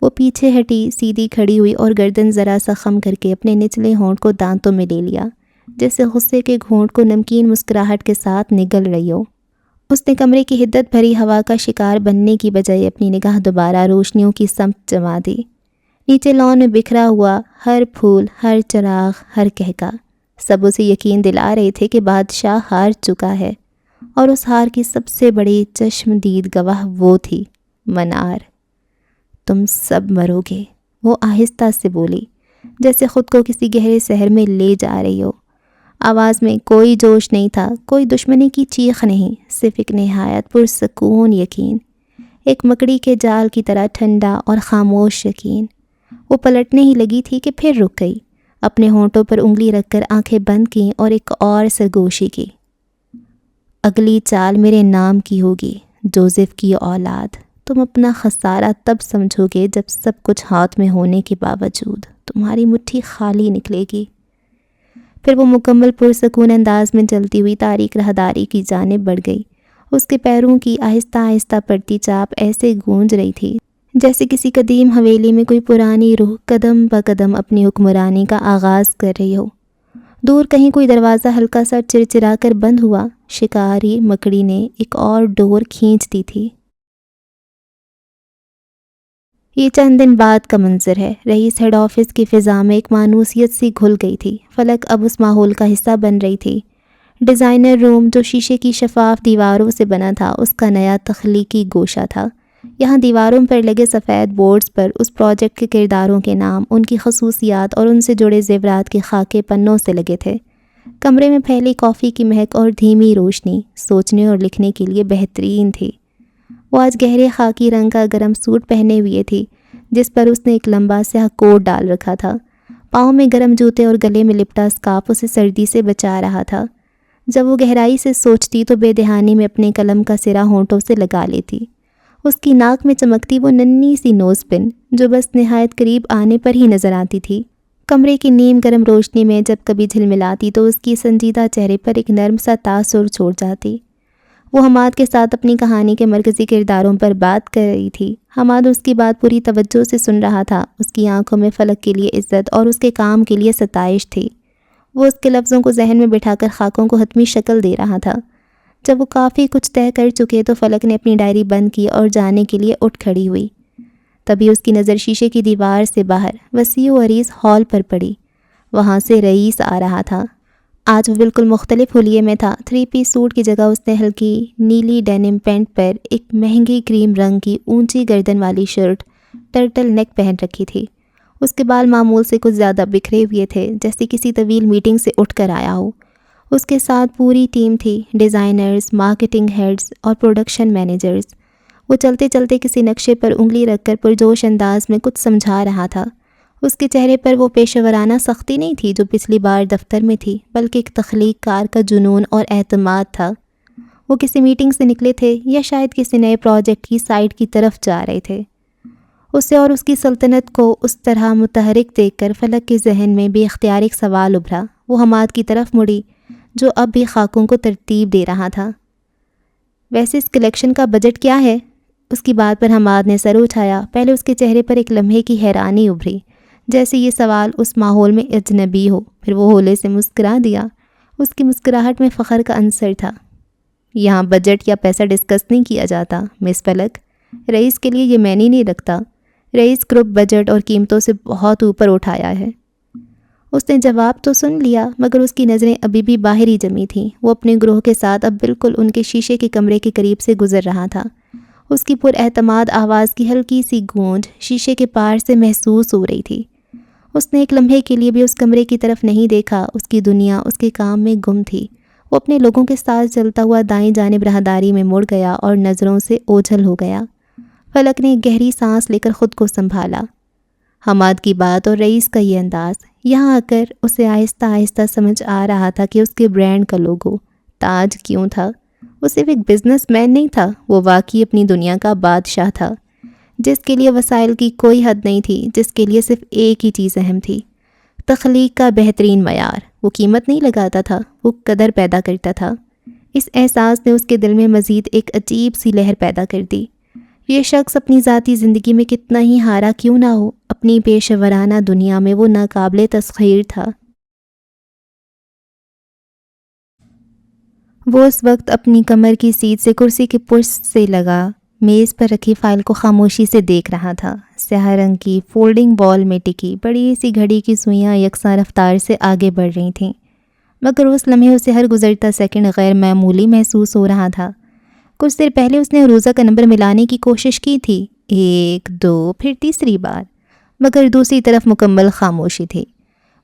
وہ پیچھے ہٹی، سیدھی کھڑی ہوئی اور گردن ذرا سا خم کر کے اپنے نچلے ہونٹ کو دانتوں میں لے لیا، جیسے غصے کے گھونٹ کو نمکین مسکراہٹ کے ساتھ نگل رہی ہو۔ اس نے کمرے کی حدت بھری ہوا کا شکار بننے کی بجائے اپنی نگاہ دوبارہ روشنیوں کی سمت جما دی۔ نیچے لان میں بکھرا ہوا ہر پھول، ہر چراغ، ہر کہکا، سب اسے یقین دلا رہے تھے کہ بادشاہ ہار چکا ہے، اور اس ہار کی سب سے بڑی چشم دید گواہ وہ تھی، منار۔ تم سب مرو گے، وہ آہستہ سے بولی، جیسے خود کو کسی گہرے سحر میں لے جا رہی ہو۔ آواز میں کوئی جوش نہیں تھا، کوئی دشمنی کی چیخ نہیں، صرف ایک نہایت پرسکون یقین، ایک مکڑی کے جال کی طرح ٹھنڈا اور خاموش یقین۔ وہ پلٹنے ہی لگی تھی کہ پھر رک گئی، اپنے ہونٹوں پر انگلی رکھ کر آنکھیں بند کیں اور ایک اور سرگوشی کی۔ اگلی چال میرے نام کی ہوگی، جوزف کی اولاد، تم اپنا خسارہ تب سمجھو گے جب سب کچھ ہاتھ میں ہونے کے باوجود تمہاری مٹھی خالی نکلے گی۔ پھر وہ مکمل پرسکون انداز میں چلتی ہوئی تاریک راہداری کی جانب بڑھ گئی۔ اس کے پیروں کی آہستہ آہستہ پڑتی چاپ ایسے گونج رہی تھی جیسے کسی قدیم حویلی میں کوئی پرانی روح قدم بہ قدم اپنی حکمرانی کا آغاز کر رہی ہو۔ دور کہیں کوئی دروازہ ہلکا سا چرچرا کر بند ہوا۔ شکاری مکڑی نے ایک اور ڈور کھینچ دی تھی۔ یہ چند دن بعد کا منظر ہے۔ رئیس ہیڈ آفس کی فضا میں ایک مانوسیت سی گھل گئی تھی۔ فلک اب اس ماحول کا حصہ بن رہی تھی۔ ڈیزائنر روم جو شیشے کی شفاف دیواروں سے بنا تھا، اس کا نیا تخلیقی گوشہ تھا۔ یہاں دیواروں پر لگے سفید بورڈز پر اس پروجیکٹ کے کرداروں کے نام، ان کی خصوصیات اور ان سے جڑے زیورات کے خاکے پنوں سے لگے تھے۔ کمرے میں پھیلی کافی کی مہک اور دھیمی روشنی سوچنے اور لکھنے کے لیے بہترین تھی۔ وہ آج گہرے خاکی رنگ کا گرم سوٹ پہنے ہوئے تھی جس پر اس نے ایک لمبا سیاہ کوٹ ڈال رکھا تھا۔ پاؤں میں گرم جوتے اور گلے میں لپٹا اسکارف اسے سردی سے بچا رہا تھا۔ جب وہ گہرائی سے سوچتی تو بے دہانی میں اپنے قلم کا سرا ہونٹوں سے لگا لیتی۔ اس کی ناک میں چمکتی وہ ننھی سی نوز پن جو بس نہایت قریب آنے پر ہی نظر آتی تھی۔ کمرے کی نیم گرم روشنی میں جب کبھی جھلملاتی تو اس کی سنجیدہ چہرے پر ایک نرم سا تاثر چھوڑ جاتی۔ وہ حماد کے ساتھ اپنی کہانی کے مرکزی کرداروں پر بات کر رہی تھی۔ حماد اس کی بات پوری توجہ سے سن رہا تھا۔ اس کی آنکھوں میں فلک کے لیے عزت اور اس کے کام کے لیے ستائش تھی۔ وہ اس کے لفظوں کو ذہن میں بٹھا کر خاکوں کو حتمی شکل دے رہا تھا۔ جب وہ کافی کچھ طے کر چکے تو فلک نے اپنی ڈائری بند کی اور جانے کے لیے اٹھ کھڑی ہوئی۔ تبھی اس کی نظر شیشے کی دیوار سے باہر وسیع و عریض ہال پر پڑی۔ وہاں سے رئیس آ رہا تھا۔ آج وہ بالکل مختلف حلیے میں تھا۔ 3 پیس سوٹ کی جگہ اس نے ہلکی نیلی ڈینم پینٹ پر ایک مہنگی کریم رنگ کی اونچی گردن والی شرٹ ٹرٹل نیک پہن رکھی تھی۔ اس کے بال معمول سے کچھ زیادہ بکھرے ہوئے تھے، جیسے کسی طویل میٹنگ سے اٹھ کر آیا ہو۔ اس کے ساتھ پوری ٹیم تھی، ڈیزائنرز، مارکیٹنگ ہیڈز اور پروڈکشن مینیجرز۔ وہ چلتے چلتے کسی نقشے پر انگلی رکھ کر پرجوش انداز میں کچھ سمجھا رہا تھا۔ اس کے چہرے پر وہ پیشہ ورانہ سختی نہیں تھی جو پچھلی بار دفتر میں تھی، بلکہ ایک تخلیق کار کا جنون اور اعتماد تھا۔ وہ کسی میٹنگ سے نکلے تھے یا شاید کسی نئے پروجیکٹ کی سائٹ کی طرف جا رہے تھے۔ اسے اور اس کی سلطنت کو اس طرح متحرک دیکھ کر فلک کے ذہن میں بے اختیار ایک سوال ابھرا۔ وہ حماد کی طرف مڑی جو اب بھی خاکوں کو ترتیب دے رہا تھا۔ ویسے اس کلیکشن کا بجٹ کیا ہے؟ اس کی بات پر حماد نے سر اٹھایا۔ پہلے اس کے چہرے پر ایک لمحے کی حیرانی ابھری، جیسے یہ سوال اس ماحول میں اجنبی ہو۔ پھر وہ ہولے سے مسکرا دیا۔ اس کی مسکراہٹ میں فخر کا عنصر تھا۔ یہاں بجٹ یا پیسہ ڈسکس نہیں کیا جاتا مس فلک، رئیس کے لیے یہ معنی نہیں رکھتا۔ رئیس گروپ بجٹ اور قیمتوں سے بہت اوپر اٹھایا ہے۔ اس نے جواب تو سن لیا مگر اس کی نظریں ابھی بھی باہر ہی جمی تھیں۔ وہ اپنے گروہ کے ساتھ اب بالکل ان کے شیشے کے کمرے کے قریب سے گزر رہا تھا۔ اس کی پر اعتماد آواز کی ہلکی سی گونج شیشے کے پار سے محسوس ہو رہی تھی۔ اس نے ایک لمحے کے لیے بھی اس کمرے کی طرف نہیں دیکھا۔ اس کی دنیا اس کے کام میں گم تھی۔ وہ اپنے لوگوں کے ساتھ چلتا ہوا دائیں جانب راہداری میں مڑ گیا اور نظروں سے اوجھل ہو گیا۔ فلک نے ایک گہری سانس لے کر خود کو سنبھالا۔ حماد کی بات اور رئیس کا یہ انداز، یہاں آ کر اسے آہستہ آہستہ سمجھ آ رہا تھا کہ اس کے برانڈ کا لوگو تاج کیوں تھا۔ وہ صرف ایک بزنس مین نہیں تھا، وہ واقعی اپنی دنیا کا بادشاہ تھا، جس کے لیے وسائل کی کوئی حد نہیں تھی، جس کے لیے صرف ایک ہی چیز اہم تھی، تخلیق کا بہترین معیار۔ وہ قیمت نہیں لگاتا تھا، وہ قدر پیدا کرتا تھا۔ اس احساس نے اس کے دل میں مزید ایک عجیب سی لہر پیدا کر دی۔ یہ شخص اپنی ذاتی زندگی میں کتنا ہی ہارا کیوں نہ ہو، اپنی پیشہ ورانہ دنیا میں وہ ناقابل تسخیر تھا۔ وہ اس وقت اپنی کمر کی سیٹ سے کرسی کے پشت سے لگا میز پر رکھی فائل کو خاموشی سے دیکھ رہا تھا۔ سیاہ رنگ کی فولڈنگ وال میں ٹکی بڑی سی گھڑی کی سوئیاں یکساں رفتار سے آگے بڑھ رہی تھیں، مگر اس لمحے اسے ہر گزرتا سیکنڈ غیر معمولی محسوس ہو رہا تھا۔ کچھ دیر پہلے اس نے عروضہ کا نمبر ملانے کی کوشش کی تھی، 1 2 پھر تیسری بار، مگر دوسری طرف مکمل خاموشی تھی۔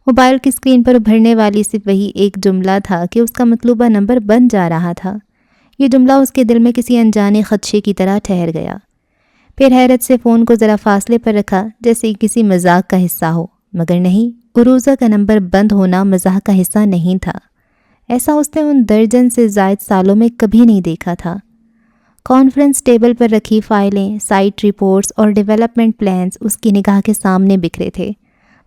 موبائل کی اسکرین پر ابھرنے والی صرف وہی ایک جملہ تھا کہ اس کا مطلوبہ نمبر بن جا رہا تھا۔ یہ جملہ اس کے دل میں کسی انجانے خدشے کی طرح ٹھہر گیا۔ پھر حیرت سے فون کو ذرا فاصلے پر رکھا جیسے کسی مذاق کا حصہ ہو، مگر نہیں، عروضہ کا نمبر بند ہونا مزاح کا حصہ نہیں تھا۔ ایسا اس نے ان درجن سے زائد سالوں میں کبھی نہیں دیکھا تھا۔ کانفرنس ٹیبل پر رکھی فائلیں، سائٹ رپورٹس اور ڈیولپمنٹ پلانز اس کی نگاہ کے سامنے بکھرے تھے،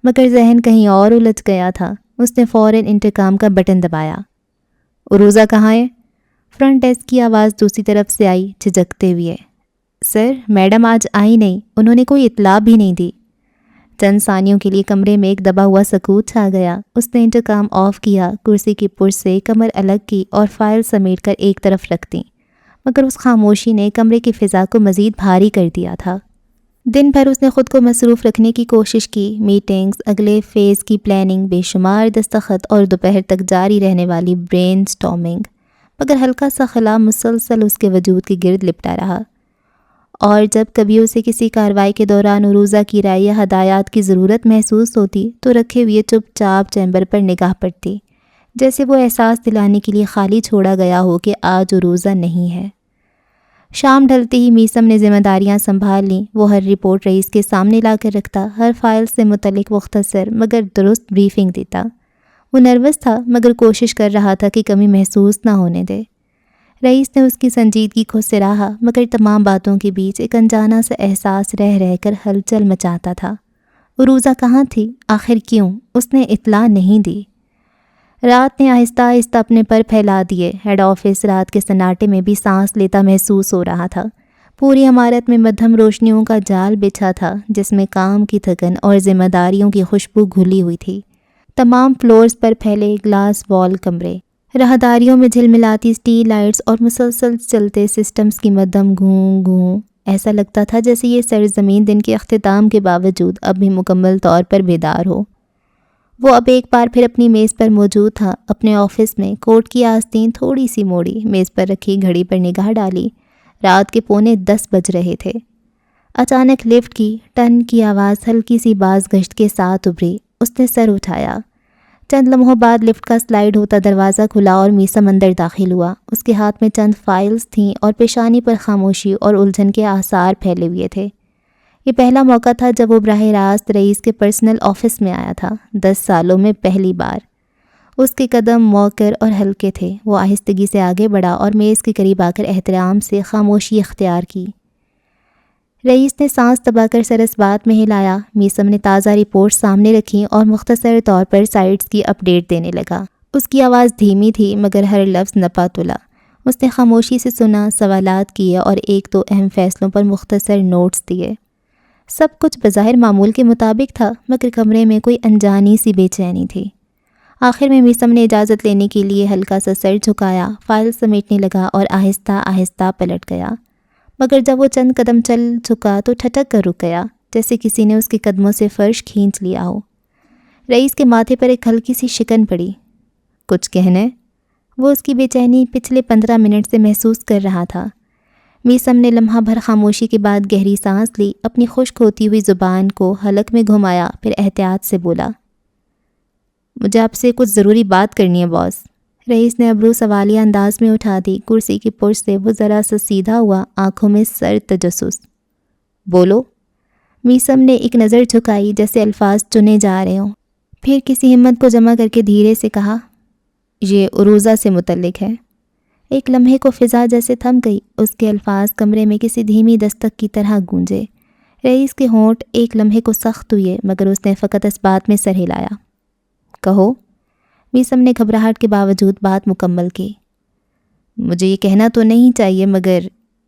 مگر ذہن کہیں اور الجھ گیا تھا۔ اس نے فوراً انٹرکام کا بٹن دبایا۔ عروزہ کہاں ہے؟ فرنٹ ڈیسک کی آواز دوسری طرف سے آئی جھجکتے ہوئے۔ سر، میڈم آج آئی نہیں، انہوں نے کوئی اطلاع بھی نہیں دی۔ چند ثانیوں کے لیے کمرے میں ایک دبا ہوا سکوت چھا گیا۔ اس نے انٹرکام آف کیا، کرسی کی پشت سے کمر الگ کی اور فائل سمیٹ کر ایک طرف رکھ دی، مگر اس خاموشی نے کمرے کی فضا کو مزید بھاری کر دیا تھا۔ دن بھر اس نے خود کو مصروف رکھنے کی کوشش کی، میٹنگز، اگلے فیز کی پلاننگ، بے شمار دستخط اور دوپہر تک جاری رہنے والی برین سٹارمنگ، مگر ہلکا سا خلا مسلسل اس کے وجود کے گرد لپٹا رہا۔ اور جب کبھی اسے کسی کارروائی کے دوران عروزہ کی رائے یا ہدایات کی ضرورت محسوس ہوتی تو رکھے ہوئے چپ چاپ چیمبر پر نگاہ پڑتی، جیسے وہ احساس دلانے کے لیے خالی چھوڑا گیا ہو کہ آج عروزہ نہیں ہے۔ شام ڈھلتے ہی میثم نے ذمہ داریاں سنبھال لیں۔ وہ ہر رپورٹ رئیس کے سامنے لا کر رکھتا، ہر فائل سے متعلق مختصر مگر درست بریفنگ دیتا۔ وہ نروس تھا مگر کوشش کر رہا تھا کہ کمی محسوس نہ ہونے دے۔ رئیس نے اس کی سنجیدگی کو سراہا، مگر تمام باتوں کے بیچ ایک انجانا سا احساس رہ رہ کر ہلچل مچاتا تھا۔ عروزہ کہاں تھی؟ آخر کیوں اس نے اطلاع نہیں دی؟ رات نے آہستہ آہستہ اپنے پر پھیلا دیے۔ ہیڈ آفس رات کے سناٹے میں بھی سانس لیتا محسوس ہو رہا تھا۔ پوری عمارت میں مدھم روشنیوں کا جال بچھا تھا، جس میں کام کی تھکن اور ذمہ داریوں کی خوشبو گھلی ہوئی تھی۔ تمام فلورز پر پھیلے گلاس وال کمرے، راہداریوں میں جھلملاتی اسٹیل لائٹس اور مسلسل چلتے سسٹمز کی مدھم گوں گوں، ایسا لگتا تھا جیسے یہ سرزمین دن کے اختتام کے باوجود اب بھی مکمل طور پر بیدار ہو۔ وہ اب ایک بار پھر اپنی میز پر موجود تھا، اپنے آفس میں۔ کوٹ کی آستین تھوڑی سی موڑی، میز پر رکھی گھڑی پر نگاہ ڈالی۔ رات کے 9:45 بج رہے تھے۔ اچانک لفٹ کی ٹن کی آواز ہلکی سی باز گشت کے ساتھ ابھری۔ اس نے سر اٹھایا۔ چند لمحوں بعد لفٹ کا سلائیڈ ہوتا دروازہ کھلا اور میثم اندر داخل ہوا۔ اس کے ہاتھ میں چند فائلز تھیں اور پیشانی پر خاموشی اور الجھن کے آثار پھیلے ہوئے تھے۔ یہ پہلا موقع تھا جب وہ براہ راست رئیس کے پرسنل آفس میں آیا تھا، 10 سالوں میں پہلی بار۔ اس کے قدم موکر اور ہلکے تھے۔ وہ آہستگی سے آگے بڑھا اور میز کے قریب آ کر احترام سے خاموشی اختیار کی۔ رئیس نے سانس دبا کر سر اس بات میں ہلایا۔ میثم نے تازہ رپورٹ سامنے رکھی اور مختصر طور پر سائٹس کی اپڈیٹ دینے لگا۔ اس کی آواز دھیمی تھی مگر ہر لفظ نپا تلا۔ اس نے خاموشی سے سنا، سوالات کیے اور ایک دو اہم فیصلوں پر مختصر نوٹس دیے۔ سب کچھ بظاہر معمول کے مطابق تھا، مگر کمرے میں کوئی انجانی سی بے چینی تھی۔ آخر میں میثم نے اجازت لینے کے لیے ہلکا سا سر جھکایا، فائل سمیٹنے لگا اور آہستہ آہستہ پلٹ گیا۔ مگر جب وہ چند قدم چل چکا تو ٹھٹک کر رک گیا، جیسے کسی نے اس کے قدموں سے فرش کھینچ لیا ہو۔ رئیس کے ماتھے پر ایک ہلکی سی شکن پڑی۔ کچھ کہنے؟ وہ اس کی بے چینی پچھلے 15 منٹ سے محسوس کر رہا تھا۔ میثم نے لمحہ بھر خاموشی کے بعد گہری سانس لی، اپنی خشک ہوتی ہوئی زبان کو حلق میں گھمایا، پھر احتیاط سے بولا، مجھے آپ سے کچھ ضروری بات کرنی ہے باس۔ رئیس نے ابرو سوالیہ انداز میں اٹھا دی۔ کرسی کی پشت سے وہ ذرا سا سیدھا ہوا، آنکھوں میں سر تجسس۔ بولو۔ میثم نے ایک نظر جھکائی جیسے الفاظ چنے جا رہے ہوں، پھر کسی ہمت کو جمع کر کے دھیرے سے کہا، یہ عروزہ سے متعلق ہے۔ ایک لمحے کو فضا جیسے تھم گئی، اس کے الفاظ کمرے میں کسی دھیمی دستک کی طرح گونجے۔ رئیس کے ہونٹ ایک لمحے کو سخت ہوئے، مگر اس نے فقط اس بات میں سر ہلایا۔ کہو۔ میثم نے گھبراہٹ کے باوجود بات مکمل کی۔ مجھے یہ کہنا تو نہیں چاہیے مگر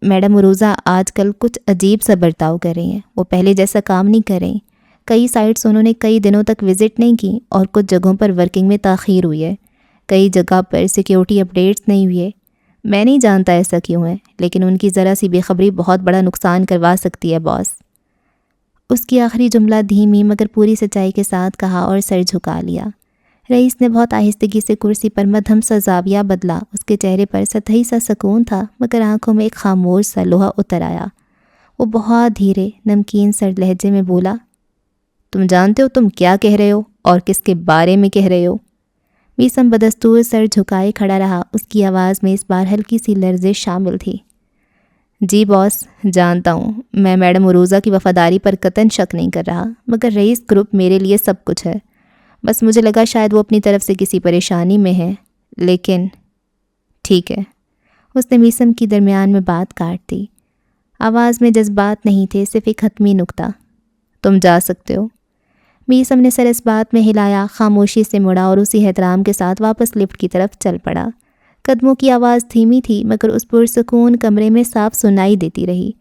میڈم عروزہ آج کل کچھ عجیب سا برتاؤ کر رہی ہیں۔ وہ پہلے جیسا کام نہیں کر رہی۔ کئی سائٹس انہوں نے کئی دنوں تک وزٹ نہیں کی اور کچھ جگہوں پر ورکنگ میں تاخیر ہوئی ہے۔ کئی جگہ پر سیکیورٹی اپڈیٹس نہیں ہوئے۔ میں نہیں جانتا ایسا کیوں ہے، لیکن ان کی ذرا سی بے خبری بہت بڑا نقصان کروا سکتی ہے باس۔ اس کی آخری جملہ دھیمی مگر پوری سچائی کے ساتھ کہا اور سر جھکا لیا۔ رئیس نے بہت آہستگی سے کرسی پر مدھم سا زاویہ بدلا۔ اس کے چہرے پر سطحی سا سکون تھا، مگر آنکھوں میں ایک خاموش سا لوہا اتر آیا۔ وہ بہت دھیرے نمکین سرد لہجے میں بولا، تم جانتے ہو تم کیا کہہ رہے ہو اور کس کے بارے میں کہہ رہے ہو؟ میثم بدستور سر جھکائے کھڑا رہا۔ اس کی آواز میں اس بار ہلکی سی لرزش شامل تھی۔ جی باس، جانتا ہوں، میں میڈم عروزہ کی وفاداری پر قطعاً شک نہیں کر رہا، مگر رئیس گروپ میرے لیے سب کچھ ہے۔ بس مجھے لگا شاید وہ اپنی طرف سے کسی پریشانی میں ہے، لیکن ٹھیک ہے۔ اس نے میسم کی درمیان میں بات کاٹ دی۔ آواز میں جذبات نہیں تھے، صرف ایک حتمی نکتہ۔ تم جا سکتے ہو۔ میسم نے سر اس بات میں ہلایا، خاموشی سے مڑا اور اسی احترام کے ساتھ واپس لفٹ کی طرف چل پڑا۔ قدموں کی آواز دھیمی تھی مگر اس پرسکون کمرے میں صاف سنائی دیتی رہی،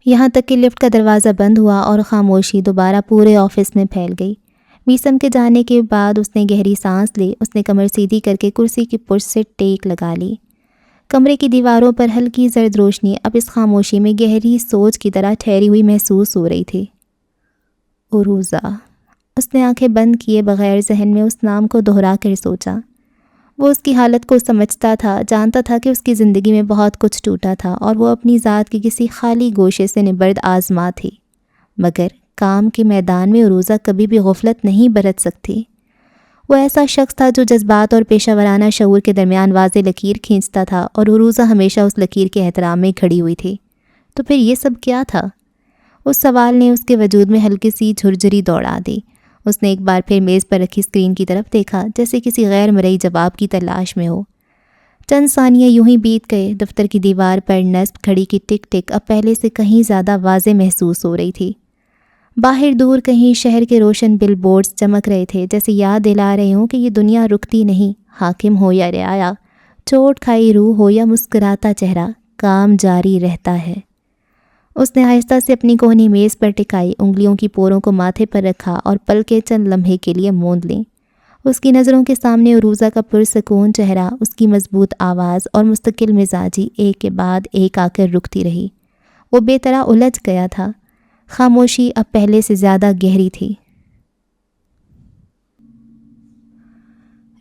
یہاں تک کہ لفٹ کا دروازہ بند ہوا اور خاموشی دوبارہ پورے آفس میں پھیل گئی۔ میسم کے جانے کے بعد اس نے گہری سانس لی۔ اس نے کمر سیدھی کر کے کرسی کی پشت سے ٹیک لگا لی۔ کمرے کی دیواروں پر ہلکی زرد روشنی اب اس خاموشی میں گہری سوچ کی طرح ٹھہری ہوئی محسوس ہو رہی تھی۔ عروضہ۔ اس نے آنکھیں بند کیے بغیر ذہن میں اس نام کو دہرا کر سوچا۔ وہ اس کی حالت کو سمجھتا تھا، جانتا تھا کہ اس کی زندگی میں بہت کچھ ٹوٹا تھا اور وہ اپنی ذات کی کسی خالی گوشے سے نبرد آزما تھی، مگر کام کے میدان میں عروضہ کبھی بھی غفلت نہیں برت سکتی۔ وہ ایسا شخص تھا جو جذبات اور پیشہ ورانہ شعور کے درمیان واضح لکیر کھینچتا تھا اور عروضہ ہمیشہ اس لکیر کے احترام میں کھڑی ہوئی تھی۔ تو پھر یہ سب کیا تھا؟ اس سوال نے اس کے وجود میں ہلکی سی جھرجھری دوڑا دی۔ اس نے ایک بار پھر میز پر رکھی اسکرین کی طرف دیکھا، جیسے کسی غیر مرئی جواب کی تلاش میں ہو۔ چند ثانیے یوں ہی بیت گئے۔ دفتر کی دیوار پر نصب گھڑی کی ٹک ٹک اب پہلے سے کہیں زیادہ واضح محسوس ہو رہی تھی۔ باہر دور کہیں شہر کے روشن بل بورڈز چمک رہے تھے، جیسے یاد دلا رہے ہوں کہ یہ دنیا رکتی نہیں، حاکم ہو یا رعایا، چوٹ کھائی روح ہو یا مسکراتا چہرہ، کام جاری رہتا ہے۔ اس نے آہستہ سے اپنی کوہنی میز پر ٹکائی، انگلیوں کی پوروں کو ماتھے پر رکھا اور پلکیں چند لمحے کے لیے موند لیں۔ اس کی نظروں کے سامنے عروضہ کا پرسکون چہرہ، اس کی مضبوط آواز اور مستقل مزاجی ایک کے بعد ایک آ کر رکتی رہی۔ وہ بے طرح الجھ گیا تھا۔ خاموشی اب پہلے سے زیادہ گہری تھی۔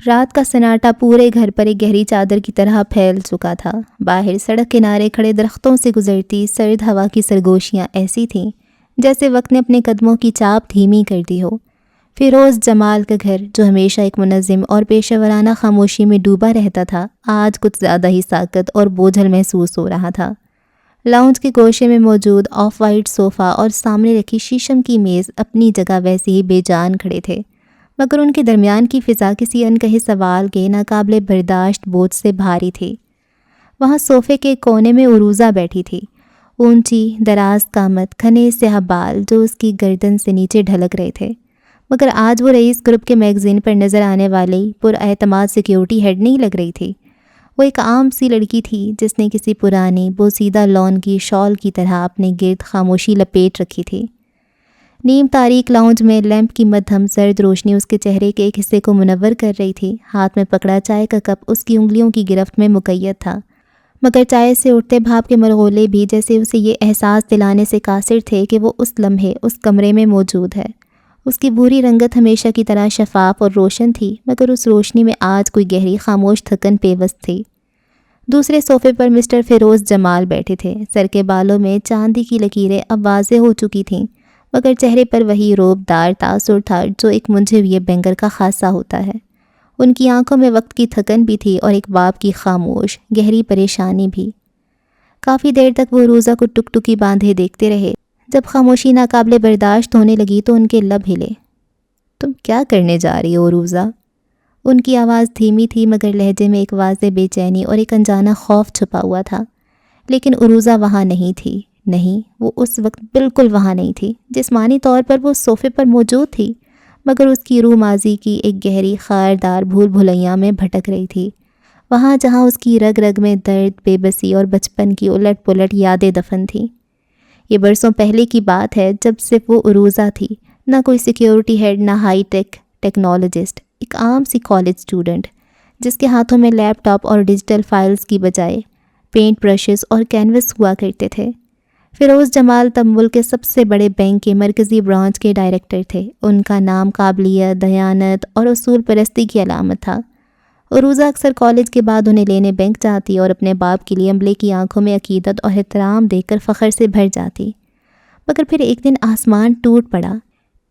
رات کا سناٹا پورے گھر پر ایک گہری چادر کی طرح پھیل چکا تھا۔ باہر سڑک کنارے کھڑے درختوں سے گزرتی سرد ہوا کی سرگوشیاں ایسی تھیں جیسے وقت نے اپنے قدموں کی چاپ دھیمی کر دی ہو۔ فیروز جمال کا گھر، جو ہمیشہ ایک منظم اور پیشہ ورانہ خاموشی میں ڈوبا رہتا تھا، آج کچھ زیادہ ہی ساکت اور بوجھل محسوس ہو رہا تھا۔ لاؤنج کے گوشے میں موجود آف وائٹ صوفہ اور سامنے رکھی شیشم کی میز اپنی جگہ ویسے ہی بے جان کھڑے تھے، مگر ان کے درمیان کی فضا کسی انکہے سوال کے ناقابل برداشت بوجھ سے بھاری تھی۔ وہاں صوفے کے کونے میں عروضہ بیٹھی تھی، اونچی دراز قامت، گھنے سیاہ بال جو اس کی گردن سے نیچے ڈھلک رہے تھے، مگر آج وہ رئیس گروپ کے میگزین پر نظر آنے والی پراعتماد سیکیورٹی ہیڈ نہیں لگ رہی تھی۔ وہ ایک عام سی لڑکی تھی جس نے کسی پرانی بوسیدہ لون کی شال کی طرح اپنے گرد خاموشی لپیٹ رکھی تھی۔ نیم تاریک لاؤنج میں لیمپ کی مدھم زرد روشنی اس کے چہرے کے ایک حصے کو منور کر رہی تھی۔ ہاتھ میں پکڑا چائے کا کپ اس کی انگلیوں کی گرفت میں مقید تھا، مگر چائے سے اٹھتے بھاپ کے مرغولے بھی جیسے اسے یہ احساس دلانے سے قاصر تھے کہ وہ اس لمحے اس کمرے میں موجود ہے۔ اس کی بھوری رنگت ہمیشہ کی طرح شفاف اور روشن تھی، مگر اس روشنی میں آج کوئی گہری خاموش تھکن پیوست تھی۔ دوسرے صوفے پر مسٹر فیروز جمال بیٹھے تھے۔ سر کے بالوں میں چاندی کی لکیریں اب واضح ہو چکی تھیں، مگر چہرے پر وہی روب دار تاثر تھا جو ایک منجھے ہوئے بینگر کا خاصہ ہوتا ہے۔ ان کی آنکھوں میں وقت کی تھکن بھی تھی اور ایک باپ کی خاموش گہری پریشانی بھی۔ کافی دیر تک وہ عروضہ کو ٹک ٹکی باندھے دیکھتے رہے۔ جب خاموشی ناقابل برداشت ہونے لگی تو ان کے لب ہلے۔ تم کیا کرنے جا رہی ہو عروضہ؟ ان کی آواز دھیمی تھی مگر لہجے میں ایک واضح بے چینی اور ایک انجانا خوف چھپا ہوا تھا۔ لیکن عروضہ وہاں نہیں تھی، نہیں، وہ اس وقت بالکل وہاں نہیں تھی۔ جسمانی طور پر وہ صوفے پر موجود تھی، مگر اس کی روح ماضی کی ایک گہری خاردار بھول بھلیاں میں بھٹک رہی تھی، وہاں جہاں اس کی رگ رگ میں درد، بے بسی اور بچپن کی الٹ پلٹ یادیں دفن تھیں۔ یہ برسوں پہلے کی بات ہے جب صرف وہ عروضہ تھی، نہ کوئی سیکیورٹی ہیڈ، نہ ہائی ٹیک ٹیکنالوجسٹ، ایک عام سی کالج اسٹوڈنٹ جس کے ہاتھوں میں لیپ ٹاپ اور ڈیجیٹل فائلز کی بجائے پینٹ برشز اور کینوس ہوا کرتے تھے۔ فیروز جمال تب ملک کے سب سے بڑے بینک کے مرکزی برانچ کے ڈائریکٹر تھے۔ ان کا نام قابلیت، دیانت اور اصول پرستی کی علامت تھا۔ عروضہ اکثر کالج کے بعد انہیں لینے بینک جاتی اور اپنے باپ کے لیے عملے کی آنکھوں میں عقیدت اور احترام دیکھ کر فخر سے بھر جاتی۔ مگر پھر ایک دن آسمان ٹوٹ پڑا۔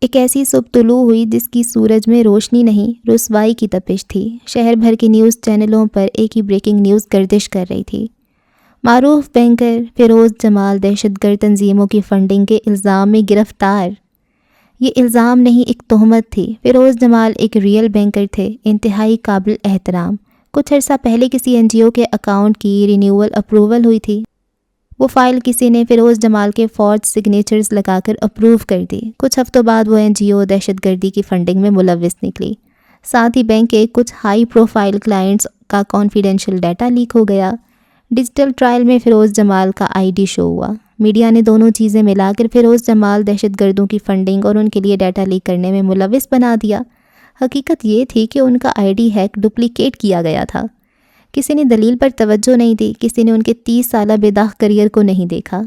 ایک ایسی صبح طلوع ہوئی جس کی سورج میں روشنی نہیں، رسوائی کی تپش تھی۔ شہر بھر کے نیوز چینلوں پر ایک ہی بریکنگ نیوز گردش کر رہی تھی۔ معروف بینکر فیروز جمال دہشت گرد تنظیموں کی فنڈنگ کے الزام میں گرفتار۔ یہ الزام نہیں، ایک تہمت تھی۔ فیروز جمال ایک ریئل بینکر تھے، انتہائی قابل احترام، کچھ عرصہ پہلے کسی NGO کے اکاؤنٹ کی رینیول اپروول ہوئی تھی. وہ فائل کسی نے فیروز جمال کے فورج سگنیچرز لگا کر اپروو کر دی. کچھ ہفتوں بعد وہ NGO دہشت گردی کی فنڈنگ میں ملوث نکلی. ساتھ ہی بینک کے کچھ ہائی پروفائل کلائنٹس کا کانفیڈینشیل ڈیٹا لیک ہو گیا. ڈیجیٹل ٹرائل میں فیروز جمال کا ID شو ہوا. میڈیا نے دونوں چیزیں ملا کر فیروز جمال دہشت گردوں کی فنڈنگ اور ان کے لیے ڈیٹا لیک کرنے میں ملوث بنا دیا. حقیقت یہ تھی کہ ان کا ID ہیک ڈپلیکیٹ کیا گیا تھا. کسی نے دلیل پر توجہ نہیں دی، کسی نے ان کے 30 سالہ بے داغ کریئر کو نہیں دیکھا.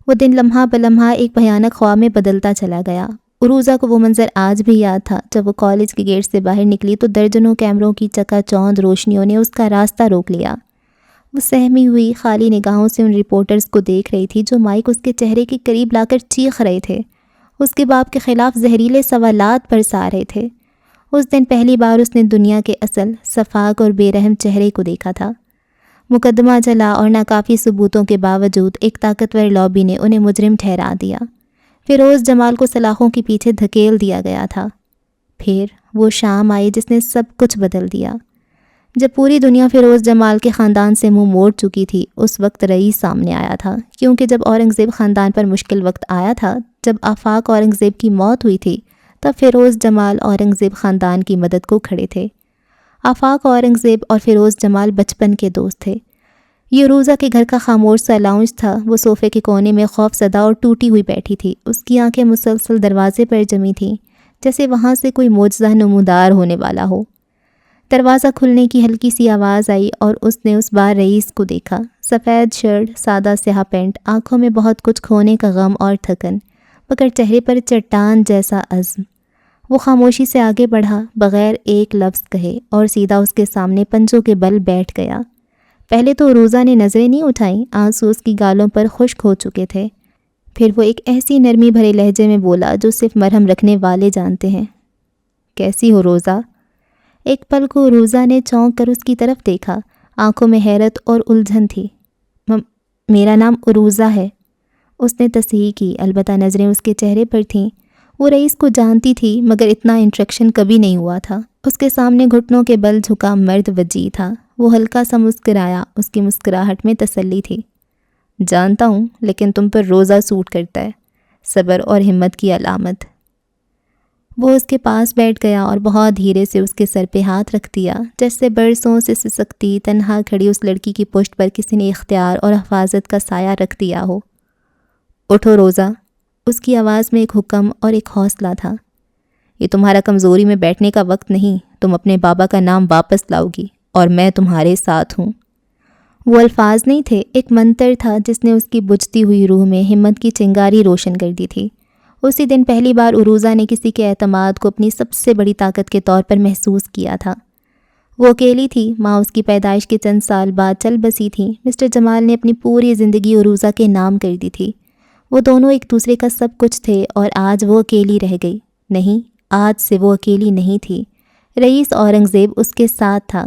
وہ دن لمحہ بلمحہ ایک بھیانک خواب میں بدلتا چلا گیا. عروضہ کو وہ منظر آج بھی یاد تھا جب وہ کالج کے گیٹ سے باہر نکلی تو درجنوں کیمروں کی چکا چوند روشنیوں نے اس کا راستہ روک لیا. وہ سہمی ہوئی خالی نگاہوں سے ان رپورٹرز کو دیکھ رہی تھی جو مائک اس کے چہرے کے قریب لا کر چیخ رہے تھے، اس کے باپ کے خلاف زہریلے سوالات برسا رہے تھے. اس دن پہلی بار اس نے دنیا کے اصل شفاق اور بے رحم چہرے کو دیکھا تھا. مقدمہ چلا اور ناکافی ثبوتوں کے باوجود ایک طاقتور لابی نے انہیں مجرم ٹھہرا دیا. فیروز جمال کو سلاخوں کے پیچھے دھکیل دیا گیا تھا. پھر وہ شام آئی جس نے سب کچھ بدل دیا. جب پوری دنیا فیروز جمال کے خاندان سے منہ موڑ چکی تھی اس وقت رئیس سامنے آیا تھا، کیونکہ جب اورنگزیب خاندان پر مشکل وقت آیا تھا، جب آفاق اورنگزیب کی موت ہوئی تھی، تب فیروز جمال اورنگزیب خاندان کی مدد کو کھڑے تھے. آفاق اورنگزیب اور فیروز جمال بچپن کے دوست تھے. یہ عروضہ کے گھر کا خاموش سا لاؤنج تھا. وہ صوفے کے کونے میں خوف زدہ اور ٹوٹی ہوئی بیٹھی تھی. اس کی آنکھیں مسلسل دروازے پر جمی تھیں، جیسے وہاں سے کوئی معجزہ نمودار ہونے والا ہو. دروازہ کھلنے کی ہلکی سی آواز آئی اور اس نے اس بار رئیس کو دیکھا. سفید شرٹ، سادہ سیاہ پینٹ، آنکھوں میں بہت کچھ کھونے کا غم اور تھکن، مگر چہرے پر چٹان جیسا عزم. وہ خاموشی سے آگے بڑھا بغیر ایک لفظ کہے اور سیدھا اس کے سامنے پنجوں کے بل بیٹھ گیا. پہلے تو عروضہ نے نظریں نہیں اٹھائیں، آنسو اس کی گالوں پر خشک ہو چکے تھے. پھر وہ ایک ایسی نرمی بھرے لہجے میں بولا جو صرف مرہم رکھنے والے جانتے ہیں. کیسی ہو روزہ؟ ایک پل کو عروضہ نے چونک کر اس کی طرف دیکھا. آنکھوں میں حیرت اور الجھن تھی. میرا نام عروضہ ہے، اس نے تصحیح کی، البتہ نظریں اس کے چہرے پر تھیں. وہ رئیس کو جانتی تھی مگر اتنا انٹریکشن کبھی نہیں ہوا تھا. اس کے سامنے گھٹنوں کے بل جھکا مرد وجیح تھا. وہ ہلکا سا مسکرایا. اس کی مسکراہٹ میں تسلی تھی. جانتا ہوں، لیکن تم پر روزہ سوٹ کرتا ہے، صبر اور ہمت کی علامت. وہ اس کے پاس بیٹھ گیا اور بہت دھیرے سے اس کے سر پہ ہاتھ رکھ دیا، جیسے برسوں سے سسکتی تنہا کھڑی اس لڑکی کی پشت پر کسی نے اختیار اور حفاظت کا سایہ رکھ دیا ہو. اٹھو روزہ. اس کی آواز میں ایک حکم اور ایک حوصلہ تھا. یہ تمہارا کمزوری میں بیٹھنے کا وقت نہیں. تم اپنے بابا کا نام واپس لاؤ گی اور میں تمہارے ساتھ ہوں. وہ الفاظ نہیں تھے، ایک منتر تھا جس نے اس کی بجھتی ہوئی روح میں ہمت کی چنگاری روشن کر دی تھی. اسی دن پہلی بار عروضہ نے کسی کے اعتماد کو اپنی سب سے بڑی طاقت کے طور پر محسوس کیا تھا. وہ اکیلی تھی. ماں اس کی پیدائش کے چند سال بعد چل بسی تھیں. مسٹر جمال نے اپنی پوری زندگی عروضہ کے نام کر دی تھی. وہ دونوں ایک دوسرے کا سب کچھ تھے اور آج وہ اکیلی رہ گئی. نہیں، آج سے وہ اکیلی نہیں تھی. رئیس اورنگزیب اس کے ساتھ تھا.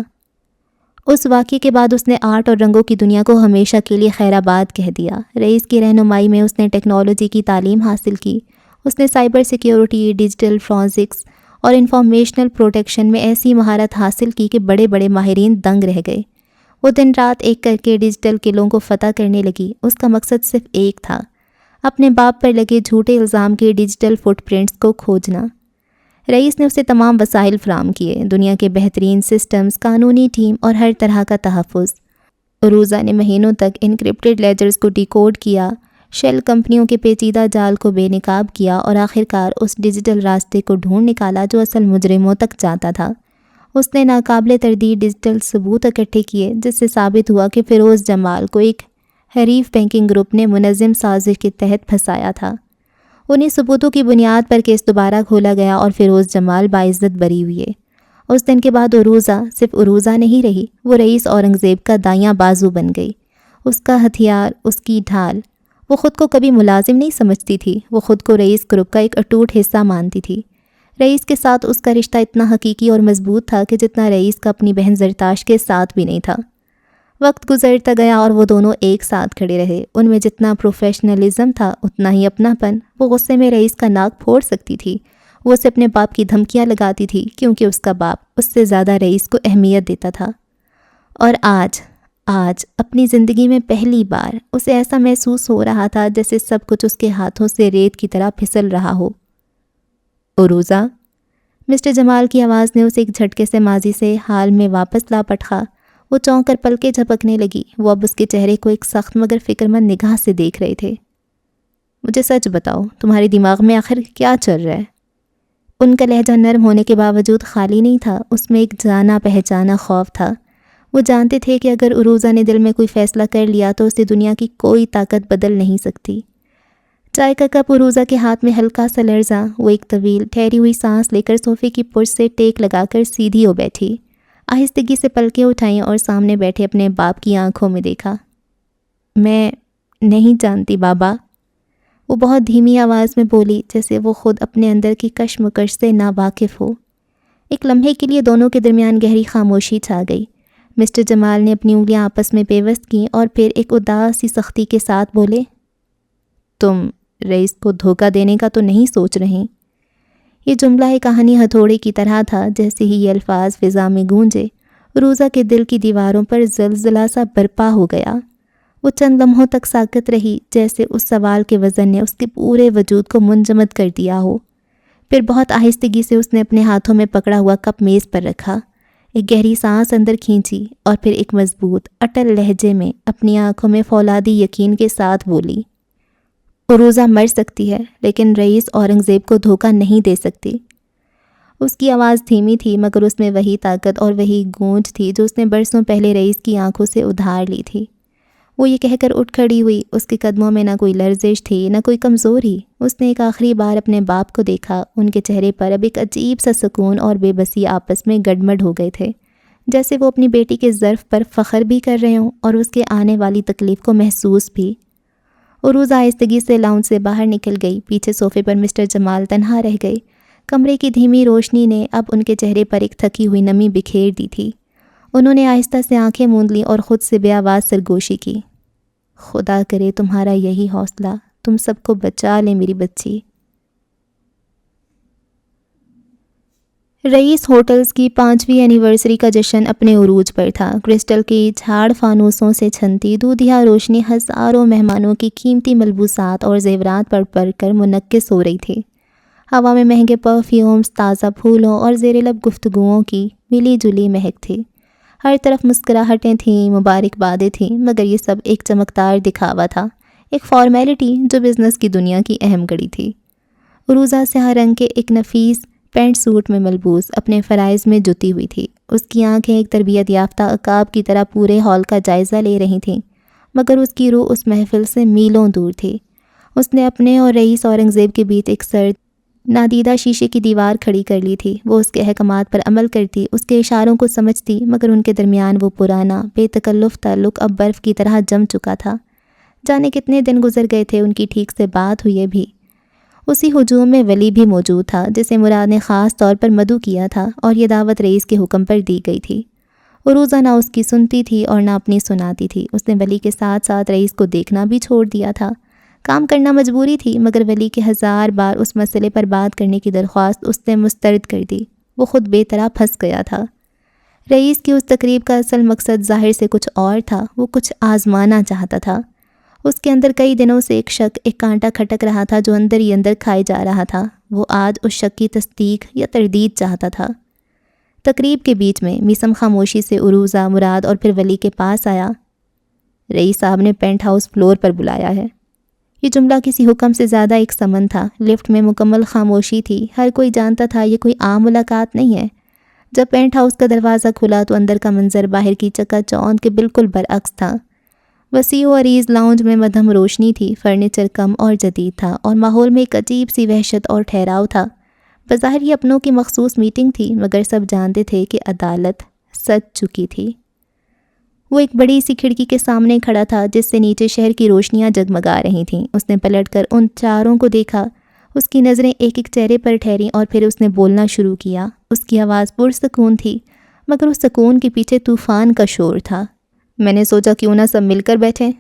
اس واقعے کے بعد اس نے آرٹ اور رنگوں کی دنیا کو ہمیشہ کے لیے خیر آباد کہہ دیا. رئیس کی رہنمائی میں اس نے ٹیکنالوجی کی تعلیم حاصل کی. اس نے سائبر سیکیورٹی، ڈیجیٹل فورنزکس اور انفارمیشنل پروٹیکشن میں ایسی مہارت حاصل کی کہ بڑے بڑے ماہرین دنگ رہ گئے. وہ دن رات ایک کر کے ڈیجیٹل قلعوں کو فتح کرنے لگی. اس کا مقصد صرف ایک تھا، اپنے باپ پر لگے جھوٹے الزام کے ڈیجیٹل فٹ پرنٹس کو کھوجنا. رئیس نے اسے تمام وسائل فراہم کیے، دنیا کے بہترین سسٹمز، قانونی ٹیم اور ہر طرح کا تحفظ. عروضہ نے مہینوں تک انکرپٹڈ لیجرز کو ڈیکوڈ کیا، شیل کمپنیوں کے پیچیدہ جال کو بے نقاب کیا اور آخرکار اس ڈیجیٹل راستے کو ڈھونڈ نکالا جو اصل مجرموں تک جاتا تھا. اس نے ناقابل تردید ڈیجیٹل ثبوت اکٹھے کیے جس سے ثابت ہوا کہ فیروز جمال کو ایک حریف بینکنگ گروپ نے منظم سازش کے تحت پھنسایا تھا. انہیں ثبوتوں کی بنیاد پر کیس دوبارہ کھولا گیا اور فیروز جمال باعزت بری ہوئے. اس دن کے بعد عروضہ صرف عروضہ نہیں رہی، وہ رئیس اورنگزیب کا دایاں بازو بن گئی، اس کا ہتھیار، اس کی ڈھال. وہ خود کو کبھی ملازم نہیں سمجھتی تھی، وہ خود کو رئیس گروپ کا ایک اٹوٹ حصہ مانتی تھی. رئیس کے ساتھ اس کا رشتہ اتنا حقیقی اور مضبوط تھا کہ جتنا رئیس کا اپنی بہن زرتاش کے ساتھ بھی نہیں تھا. وقت گزرتا گیا اور وہ دونوں ایک ساتھ کھڑے رہے. ان میں جتنا پروفیشنلزم تھا اتنا ہی اپنا پن. وہ غصے میں رئیس کا ناک پھوڑ سکتی تھی، وہ اسے اپنے باپ کی دھمکیاں لگاتی تھی کیونکہ اس کا باپ اس سے زیادہ رئیس کو اہمیت دیتا تھا. اور آج اپنی زندگی میں پہلی بار اسے ایسا محسوس ہو رہا تھا جیسے سب کچھ اس کے ہاتھوں سے ریت کی طرح پھسل رہا ہو۔ عروضہ، مسٹر جمال کی آواز نے اسے ایک جھٹکے سے ماضی سے حال میں واپس لا پٹخا۔ وہ چونک کر پلکیں جھپکنے لگی۔ وہ اب اس کے چہرے کو ایک سخت مگر فکرمند نگاہ سے دیکھ رہے تھے۔ مجھے سچ بتاؤ، تمہارے دماغ میں آخر کیا چل رہا ہے؟ ان کا لہجہ نرم ہونے کے باوجود خالی نہیں تھا، اس میں ایک جانا پہچانا خوف تھا۔ وہ جانتے تھے کہ اگر عروضہ نے دل میں کوئی فیصلہ کر لیا تو اسے دنیا کی کوئی طاقت بدل نہیں سکتی۔ چائے کا کپ عروضہ کے ہاتھ میں ہلکا سا لرزا۔ وہ ایک طویل ٹھہری ہوئی سانس لے کر صوفے کی پشت سے ٹیک لگا کر سیدھی ہو بیٹھی۔ آہستگی سے پلکیں اٹھائیں اور سامنے بیٹھے اپنے باپ کی آنکھوں میں دیکھا۔ میں نہیں جانتی بابا، وہ بہت دھیمی آواز میں بولی، جیسے وہ خود اپنے اندر کی کشمکش سے ناواقف ہو۔ ایک لمحے کے لیے دونوں کے درمیان گہری خاموشی چھا گئی۔ مسٹر جمال نے اپنی انگلیاں آپس میں پیوست کیں اور پھر ایک اداس سی سختی کے ساتھ بولے، تم رئیس کو دھوکہ دینے کا تو نہیں سوچ رہی؟ یہ جملہ ایک کہانی ہتھوڑے کی طرح تھا۔ جیسے ہی یہ الفاظ فضا میں گونجے، عروضہ کے دل کی دیواروں پر زلزلہ سا برپا ہو گیا۔ وہ چند لمحوں تک ساکت رہی، جیسے اس سوال کے وزن نے اس کے پورے وجود کو منجمد کر دیا ہو۔ پھر بہت آہستگی سے اس نے اپنے ہاتھوں میں پکڑا ہوا کپ میز پر رکھا، ایک گہری سانس اندر کھینچی اور پھر ایک مضبوط اٹل لہجے میں اپنی آنکھوں میں فولادی یقین کے ساتھ بولی، عروضہ مر سکتی ہے لیکن رئیس اورنگزیب کو دھوکہ نہیں دے سکتی۔ اس کی آواز دھیمی تھی مگر اس میں وہی طاقت اور وہی گونج تھی جو اس نے برسوں پہلے رئیس کی آنکھوں سے ادھار لی تھی۔ وہ یہ کہہ کر اٹھ کھڑی ہوئی۔ اس کے قدموں میں نہ کوئی لرزش تھی، نہ کوئی کمزوری۔ اس نے ایک آخری بار اپنے باپ کو دیکھا۔ ان کے چہرے پر اب ایک عجیب سا سکون اور بے بسی آپس میں گڈمڈ ہو گئے تھے، جیسے وہ اپنی بیٹی کے ظرف پر فخر بھی کر رہے ہوں اور اس کے آنے والی تکلیف کو محسوس بھی۔ عروضہ آہستگی سے لاؤنج سے باہر نکل گئی۔ پیچھے صوفے پر مسٹر جمال تنہا رہ گئے۔ کمرے کی دھیمی روشنی نے اب ان کے چہرے پر ایک تھکی ہوئی نمی بکھیر دی تھی۔ انہوں نے آہستہ سے آنکھیں موند لیں اور خود سے بے آواز سرگوشی کی، خدا کرے تمہارا یہی حوصلہ تم سب کو بچا لے میری بچی۔ رئیس ہوٹلز کی 5ویں اینیورسری کا جشن اپنے عروج پر تھا۔ کرسٹل کی جھاڑ فانوسوں سے چھنتی دودھیا روشنی ہزاروں مہمانوں کی قیمتی ملبوسات اور زیورات پر کر منعکس ہو رہی تھی۔ ہوا میں مہنگے پرفیومز، تازہ پھولوں اور زیر لب گفتگوؤں کی ملی جلی مہک تھی۔ ہر طرف مسکراہٹیں تھیں، مبارکبادیں تھیں، مگر یہ سب ایک چمکدار دکھاوا تھا، ایک فارمیلٹی جو بزنس کی دنیا کی اہم کڑی تھی۔ عروضہ سیاہ رنگ کے ایک نفیس پینٹ سوٹ میں ملبوس اپنے فرائض میں جتی ہوئی تھی۔ اس کی آنکھیں ایک تربیت یافتہ عقاب کی طرح پورے ہال کا جائزہ لے رہی تھیں، مگر اس کی روح اس محفل سے میلوں دور تھی۔ اس نے اپنے اور رئیس اورنگزیب کے بیچ ایک سرد نادیدہ شیشے کی دیوار کھڑی کر لی تھی۔ وہ اس کے احکامات پر عمل کرتی، اس کے اشاروں کو سمجھتی، مگر ان کے درمیان وہ پرانا بے تکلف تعلق اب برف کی طرح جم چکا تھا۔ جانے کتنے دن گزر گئے تھے ان کی ٹھیک سے بات ہوئے بھی۔ اسی ہجوم میں ولی بھی موجود تھا، جسے مراد نے خاص طور پر مدعو کیا تھا، اور یہ دعوت رئیس کے حکم پر دی گئی تھی۔ عروضہ نہ اس کی سنتی تھی اور نہ اپنی سناتی تھی۔ اس نے ولی کے ساتھ ساتھ رئیس کو دیکھنا بھی چھوڑ دیا تھا۔ کام کرنا مجبوری تھی، مگر ولی کے 1000 بار اس مسئلے پر بات کرنے کی درخواست اس نے مسترد کر دی۔ وہ خود بے طرح پھنس گیا تھا۔ رئیس کی اس تقریب کا اصل مقصد ظاہر سے کچھ اور تھا۔ وہ کچھ آزمانا چاہتا تھا۔ اس کے اندر کئی دنوں سے ایک شک، ایک کانٹا کھٹک رہا تھا جو اندر ہی اندر کھائے جا رہا تھا۔ وہ آج اس شک کی تصدیق یا تردید چاہتا تھا۔ تقریب کے بیچ میں میسم خاموشی سے عروضہ، مراد اور پھر ولی کے پاس آیا۔ رئیس صاحب نے پینٹ ہاؤس فلور پر بلایا ہے۔ یہ جملہ کسی حکم سے زیادہ ایک سمن تھا۔ لفٹ میں مکمل خاموشی تھی۔ ہر کوئی جانتا تھا یہ کوئی عام ملاقات نہیں ہے۔ جب پینٹ ہاؤس کا دروازہ کھلا تو اندر کا منظر باہر کی چکا چوند کے بالکل برعکس تھا۔ وسیع و عریض لاؤنج میں مدھم روشنی تھی، فرنیچر کم اور جدید تھا، اور ماحول میں ایک عجیب سی وحشت اور ٹھہراؤ تھا۔ بظاہر یہ اپنوں کی مخصوص میٹنگ تھی، مگر سب جانتے تھے کہ عدالت سج چکی تھی۔ وہ ایک بڑی سی کھڑکی کے سامنے کھڑا تھا جس سے نیچے شہر کی روشنیاں جگمگا رہی تھیں۔ اس نے پلٹ کر ان چاروں کو دیکھا۔ اس کی نظریں ایک ایک چہرے پر ٹھہریں اور پھر اس نے بولنا شروع کیا۔ اس کی آواز پرسکون تھی، مگر اس سکون کے پیچھے طوفان کا شور تھا۔ میں نے سوچا کیوں نہ سب مل کر بیٹھیں۔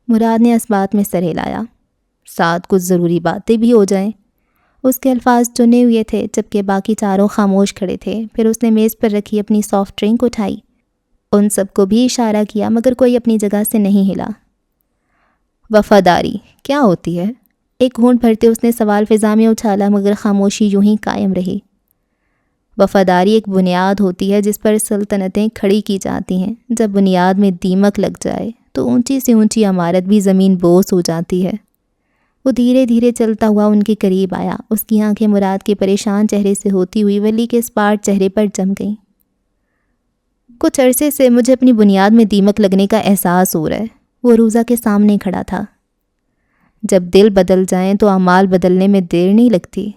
مراد نے اس بات میں سر ہلایا۔ ساتھ کچھ ضروری باتیں بھی ہو جائیں۔ اس کے الفاظ چنے ہوئے تھے، جبکہ باقی چاروں خاموش کھڑے تھے۔ پھر اس نے میز پر رکھی اپنی سافٹ ڈرنک اٹھائی۔ ان سب کو بھی اشارہ کیا مگر کوئی اپنی جگہ سے نہیں ہلا۔ وفاداری کیا ہوتی ہے؟ ایک گھونٹ بھرتے اس نے سوال فضا میں اچھالا مگر خاموشی یوں ہی قائم رہی۔ وفاداری ایک بنیاد ہوتی ہے جس پر سلطنتیں کھڑی کی جاتی ہیں۔ جب بنیاد میں دیمک لگ جائے تو اونچی سے اونچی عمارت بھی زمین بوس ہو جاتی ہے۔ وہ دھیرے دھیرے چلتا ہوا ان کے قریب آیا۔ اس کی آنکھیں مراد کے پریشان چہرے سے ہوتی ہوئی ولی کے اسپاٹ چہرے پر جم گئیں۔ کچھ عرصے سے مجھے اپنی بنیاد میں دیمک لگنے کا احساس ہو رہا ہے۔ وہ روزہ کے سامنے کھڑا تھا۔ جب دل بدل جائیں تو اعمال بدلنے میں دیر نہیں لگتی۔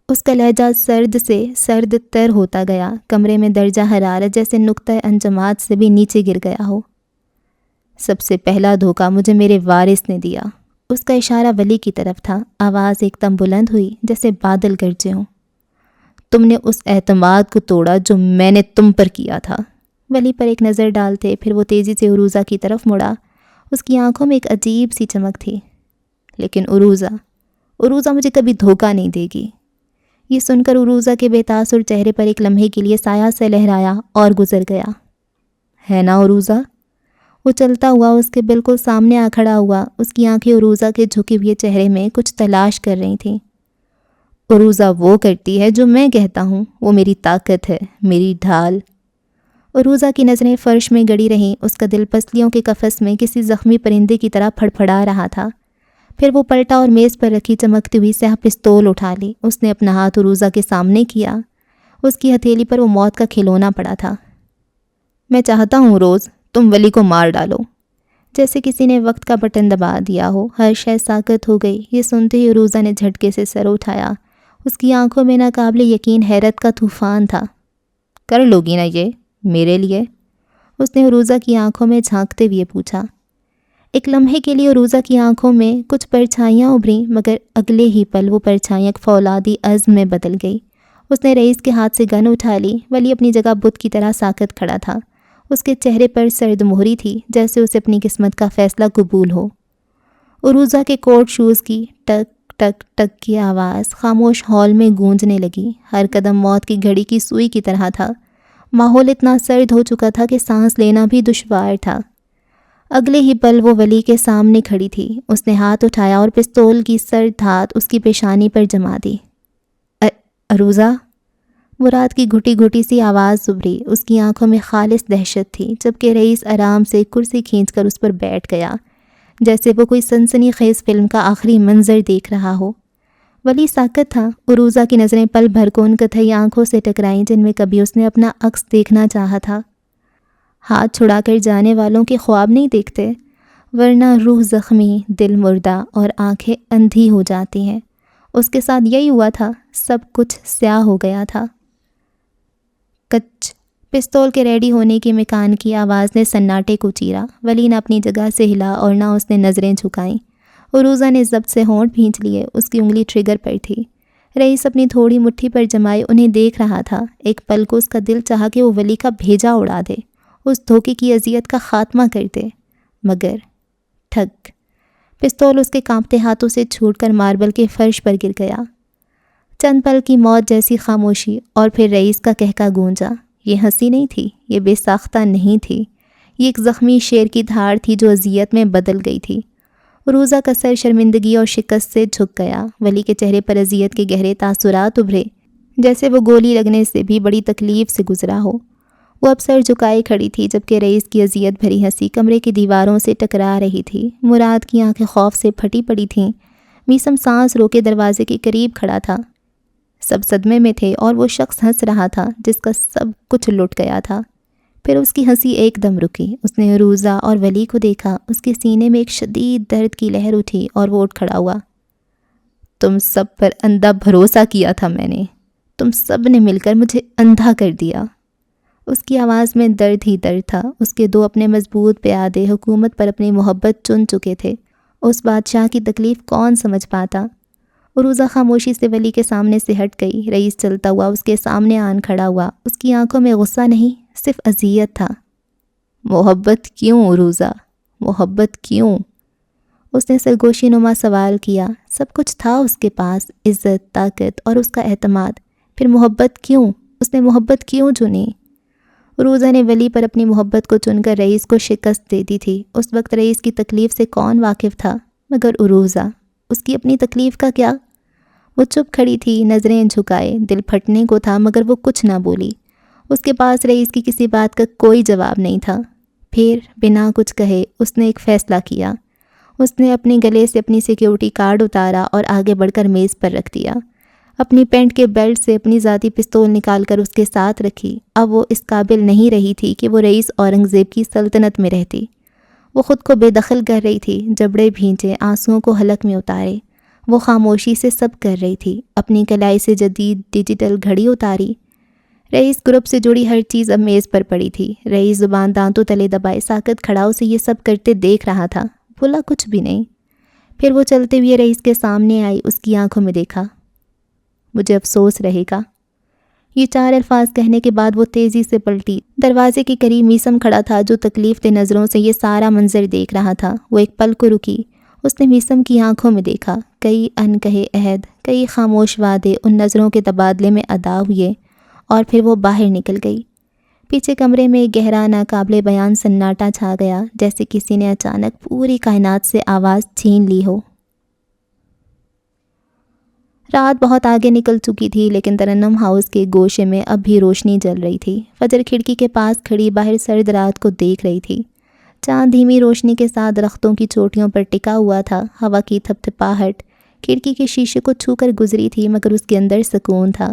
اس کا لہجہ سرد سے سرد تر ہوتا گیا، کمرے میں درجہ حرارت جیسے نقطہ انجماد سے بھی نیچے گر گیا ہو۔ سب سے پہلا دھوکہ مجھے میرے وارث نے دیا۔ اس کا اشارہ ولی کی طرف تھا۔ آواز ایک دم بلند ہوئی جیسے بادل گرجے ہوں۔ تم نے اس اعتماد کو توڑا جو میں نے تم پر کیا تھا۔ ولی پر ایک نظر ڈالتے پھر وہ تیزی سے عروضہ کی طرف مڑا۔ اس کی آنکھوں میں ایک عجیب سی چمک تھی۔ لیکن عروضہ مجھے کبھی دھوکہ نہیں دے گی۔ یہ سن کر عروضہ کے بے تاثر چہرے پر ایک لمحے کے لیے سایہ سے لہرایا اور گزر گیا۔ ہے نا عروضہ؟ وہ چلتا ہوا اس کے بالکل سامنے آ کھڑا ہوا۔ اس کی آنکھیں عروضہ کے جھکے ہوئے چہرے میں کچھ تلاش کر رہی تھیں۔ عروضہ وہ کرتی ہے جو میں کہتا ہوں، وہ میری طاقت ہے، میری ڈھال۔ عروضہ کی نظریں فرش میں گڑی رہیں۔ اس کا دل پسلیوں کے قفس میں کسی زخمی پرندے کی طرح پھڑپھڑا رہا تھا۔ پھر وہ پلٹا اور میز پر رکھی چمکتی ہوئی سیاہ پستول اٹھا لی۔ اس نے اپنا ہاتھ عروضہ کے سامنے کیا۔ اس کی ہتھیلی پر وہ موت کا کھلونا پڑا تھا۔ میں چاہتا ہوں روز تم ولی کو مار ڈالو۔ جیسے کسی نے وقت کا بٹن دبا دیا ہو۔ ہر شے ساکت ہو گئی۔ یہ سنتے ہی عروضہ نے جھٹکے سے سر اٹھایا۔ اس کی آنکھوں میں ناقابل یقین حیرت کا طوفان تھا۔ کر لوگی نا یہ میرے لیے؟ اس نے عروضہ کی آنکھوں میں جھانکتے ہوئے پوچھا۔ ایک لمحے کے لیے عروضہ کی آنکھوں میں کچھ پرچھائیاں ابھریں مگر اگلے ہی پل وہ پرچھائیاں فولادی عزم میں بدل گئی۔ اس نے رئیس کے ہاتھ سے گن اٹھا لی۔ ولی اپنی جگہ بت کی طرح ساکت کھڑا تھا۔ اس کے چہرے پر سرد مہری تھی جیسے اسے اپنی قسمت کا فیصلہ قبول ہو۔ عروضہ کے کوٹ شوز کی ٹک ٹک ٹک کی آواز خاموش ہال میں گونجنے لگی۔ ہر قدم موت کی گھڑی کی سوئی کی طرح تھا۔ ماحول اتنا سرد ہو چکا تھا کہ سانس لینا بھی دشوار تھا۔ اگلے ہی پل وہ ولی کے سامنے کھڑی تھی۔ اس نے ہاتھ اٹھایا اور پستول کی سرد دھات اس کی پیشانی پر جما دی۔ عروضہ؟ مراد کی گھٹی گھٹی سی آواز ابھری۔ اس کی آنکھوں میں خالص دہشت تھی جبکہ رئیس آرام سے کرسی کھینچ کر اس پر بیٹھ گیا جیسے وہ کوئی سنسنی خیز فلم کا آخری منظر دیکھ رہا ہو۔ ولی ساکت تھا۔ عروضہ کی نظریں پل بھر کو ان کتھئی آنکھوں سے ٹکرائیں جن میں کبھی اس نے اپنا عکس دیکھنا چاہا تھا۔ ہاتھ چھڑا کر جانے والوں کے خواب نہیں دیکھتے، ورنہ روح زخمی، دل مردہ اور آنکھیں اندھی ہو جاتی ہیں۔ اس کے ساتھ یہی ہوا تھا۔ سب کچھ سیاہ ہو گیا تھا۔ کچ پستول کے ریڈی ہونے کے مکان کی آواز نے سناٹے کو چیرا۔ ولی نہ اپنی جگہ سے ہلا اور نہ اس نے نظریں جھکائیں۔ عروضہ نے ضبط سے ہونٹ بھینچ لیے۔ اس کی انگلی ٹریگر پر تھی۔ رئیس اپنی تھوڑی مٹھی پر جمائے انہیں دیکھ رہا تھا۔ ایک پل کو اس کا دل چاہا کہ وہ ولی کا بھیجا اڑا دے، اس دھوکے کی اذیت کا خاتمہ کر دے، مگر ٹھگ پستول اس کے کانپتے ہاتھوں سے چھوٹ کر ماربل کے فرش پر گر گیا۔ چند پل کی موت جیسی خاموشی اور پھر رئیس کا کہکا گونجا۔ یہ ہنسی نہیں تھی، یہ بے ساختہ نہیں تھی، یہ ایک زخمی شیر کی دھاڑ تھی جو اذیت میں بدل گئی تھی۔ عروضہ کا سر شرمندگی اور شکست سے جھک گیا۔ ولی کے چہرے پر اذیت کے گہرے تاثرات ابھرے جیسے وہ گولی لگنے سے بھی بڑی تکلیف سے گزرا ہو۔ وہ اب سر جھکائے کھڑی تھی جبکہ رئیس کی اذیت بھری ہنسی کمرے کی دیواروں سے ٹکرا رہی تھی۔ مراد کی آنکھیں خوف سے پھٹی پڑی تھیں۔ میثم سانس روکے دروازے کے قریب کھڑا تھا۔ سب صدمے میں تھے اور وہ شخص ہنس رہا تھا جس کا سب کچھ لٹ گیا تھا۔ پھر اس کی ہنسی ایک دم رکی۔ اس نے عروضہ اور ولی کو دیکھا۔ اس کے سینے میں ایک شدید درد کی لہر اٹھی اور وہ اٹھ کھڑا ہوا۔ تم سب پر اندھا بھروسہ کیا تھا میں نے، تم سب نے مل کر مجھے اندھا کر دیا۔ اس کی آواز میں درد ہی درد تھا۔ اس کے دو اپنے مضبوط پیادے حکومت پر اپنی محبت چن چکے تھے۔ اس بادشاہ کی تکلیف کون سمجھ پاتا؟ عروضہ خاموشی سے ولی کے سامنے سے ہٹ گئی۔ رئیس چلتا ہوا اس کے سامنے آن کھڑا ہوا۔ اس کی آنکھوں میں غصہ نہیں، صرف اذیت تھا۔ محبت کیوں عروضہ؟ محبت کیوں؟ اس نے سرگوشی نما سوال کیا۔ سب کچھ تھا اس کے پاس، عزت، طاقت اور اس کا اعتماد، پھر محبت کیوں؟ اس نے محبت کیوں چنی؟ عروضہ نے ولی پر اپنی محبت کو چن کر رئیس کو شکست دے دی تھی۔ اس وقت رئیس کی تکلیف سے کون واقف تھا مگر عروضہ، اس کی اپنی تکلیف کا کیا؟ وہ چپ کھڑی تھی، نظریں جھکائے، دل پھٹنے کو تھا مگر وہ کچھ نہ بولی۔ اس کے پاس رئیس کی کسی بات کا کوئی جواب نہیں تھا۔ پھر بنا کچھ کہے اس نے ایک فیصلہ کیا۔ اس نے اپنے گلے سے اپنی سیکیورٹی کارڈ اتارا اور آگے بڑھ کر میز پر رکھ دیا۔ اپنی پینٹ کے بیلٹ سے اپنی ذاتی پستول نکال کر اس کے ساتھ رکھی۔ اب وہ اس قابل نہیں رہی تھی کہ وہ رئیس اورنگزیب کی سلطنت میں رہتی۔ وہ خود کو بے دخل کر رہی تھی، جبڑے بھینچے، آنسوؤں کو حلق میں اتارے۔ وہ خاموشی سے سب کر رہی تھی۔ اپنی کلائی سے جدید ڈیجیٹل گھڑی اتاری۔ رئیس گروپ سے جڑی ہر چیز اب میز پر پڑی تھی۔ رئیس زبان دانتوں تلے دبائے ساکت کھڑا اسے یہ سب کرتے دیکھ رہا تھا، بولا کچھ بھی نہیں۔ پھر وہ چلتے ہوئے رئیس کے سامنے آئی، اس کی آنکھوں میں دیکھا۔ مجھے افسوس رہے گا۔ یہ 4 الفاظ کہنے کے بعد وہ تیزی سے پلٹی۔ دروازے کے قریب میثم کھڑا تھا جو تکلیف دہ نظروں سے یہ سارا منظر دیکھ رہا تھا۔ وہ ایک پل کو رکی۔ اس نے میثم کی آنکھوں میں دیکھا۔ کئی ان کہے عہد، کئی خاموش وعدے ان نظروں کے تبادلے میں ادا ہوئے اور پھر وہ باہر نکل گئی۔ پیچھے کمرے میں ایک گہرا ناقابل بیان سناٹا چھا گیا، جیسے کسی نے اچانک پوری کائنات سے آواز چھین لی ہو۔ رات بہت آگے نکل چکی تھی لیکن ترنم ہاؤس کے گوشے میں اب بھی روشنی جل رہی تھی۔ فجر کھڑکی کے پاس کھڑی باہر سرد رات کو دیکھ رہی تھی۔ چاند دھیمی روشنی کے ساتھ درختوں کی چوٹیوں پر ٹکا ہوا تھا۔ ہوا کی تھپ تھپاہٹ کھڑکی کے شیشے کو چھو کر گزری تھی مگر اس کے اندر سکون تھا،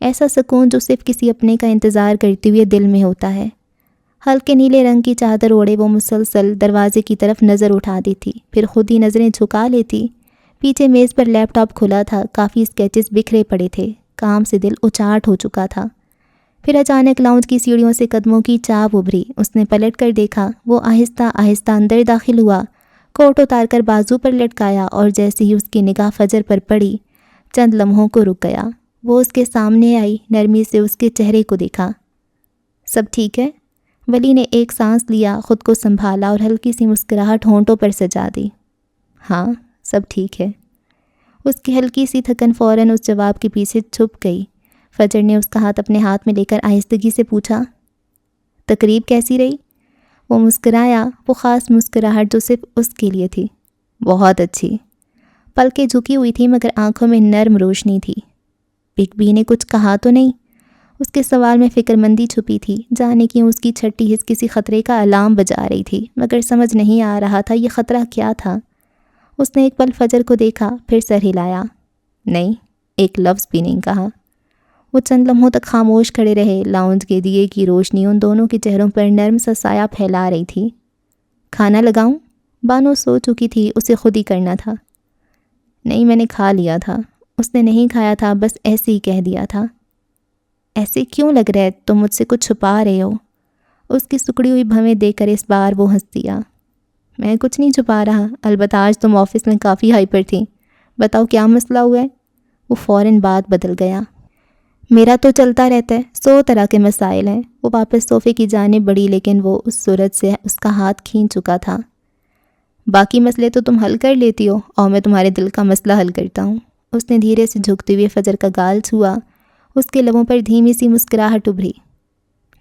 ایسا سکون جو صرف کسی اپنے کا انتظار کرتے ہوئے دل میں ہوتا ہے۔ ہلکے نیلے رنگ کی چادر اوڑھے وہ مسلسل دروازے کی طرف نظر اٹھا دیتی، پھر خود ہی نظریں جھکا لیتی۔ پیچھے میز پر لیپ ٹاپ کھلا تھا، کافی اسکیچز بکھرے پڑے تھے، کام سے دل اچاٹ ہو چکا تھا۔ پھر اچانک لاؤنج کی سیڑھیوں سے قدموں کی چاپ ابھری۔ اس نے پلٹ کر دیکھا۔ وہ آہستہ آہستہ اندر داخل ہوا، کوٹ اتار کر بازو پر لٹکایا اور جیسے ہی اس کی نگاہ فجر پر پڑی، چند لمحوں کو رک گیا۔ وہ اس کے سامنے آئی، نرمی سے اس کے چہرے کو دیکھا۔ سب ٹھیک ہے؟ ولی نے ایک سانس لیا، خود کو سنبھالا اور ہلکی سی مسکراہٹ ہونٹوں پر سجا دی۔ ہاں سب ٹھیک ہے۔ اس کی ہلکی سی تھکن فوراً اس جواب کے پیچھے چھپ گئی۔ فجر نے اس کا ہاتھ اپنے ہاتھ میں لے کر آہستگی سے پوچھا، تقریب کیسی رہی؟ وہ مسکرایا، وہ خاص مسکراہٹ جو صرف اس کے لیے تھی۔ بہت اچھی۔ پلکیں جھکی ہوئی تھی مگر آنکھوں میں نرم روشنی تھی۔ بگ بی نے کچھ کہا تو نہیں؟ اس کے سوال میں فکر مندی چھپی تھی، جانے کیوں اس کی چھٹی حس کسی خطرے کا الارم بجا رہی تھی مگر سمجھ نہیں آ رہا تھا یہ خطرہ کیا تھا۔ اس نے ایک پل فجر کو دیکھا، پھر سر ہلایا۔ نہیں، ایک لفظ بھی نہیں کہا۔ وہ چند لمحوں تک خاموش کھڑے رہے۔ لاؤنج کے دیے کی روشنی ان دونوں کے چہروں پر نرم سا سایہ پھیلا رہی تھی۔ کھانا لگاؤں؟ بانو سو چکی تھی، اسے خود ہی کرنا تھا۔ نہیں، میں نے کھا لیا تھا۔ اس نے نہیں کھایا تھا، بس ایسے ہی کہہ دیا تھا۔ ایسے کیوں لگ رہا ہے؟ تم مجھ سے کچھ چھپا رہے ہو۔ اس کی سکڑی ہوئی بھویں دیکھ کر اس بار وہ ہنس دیا۔ میں کچھ نہیں چھپا رہا، البتہ آج تم آفس میں کافی ہائپر تھی۔ بتاؤ کیا مسئلہ ہوا ہے؟ وہ فوراً بات بدل گیا۔ میرا تو چلتا رہتا ہے، 100 طرح کے مسائل ہیں۔ وہ واپس صوفے کی جانب بڑھی لیکن وہ اس صورت سے اس کا ہاتھ کھینچ چکا تھا۔ باقی مسئلے تو تم حل کر لیتی ہو اور میں تمہارے دل کا مسئلہ حل کرتا ہوں۔ اس نے دھیرے سے جھکتے ہوئے فجر کا گال چھوا۔ اس کے لبوں پر دھیمی سی مسکراہٹ ابھری۔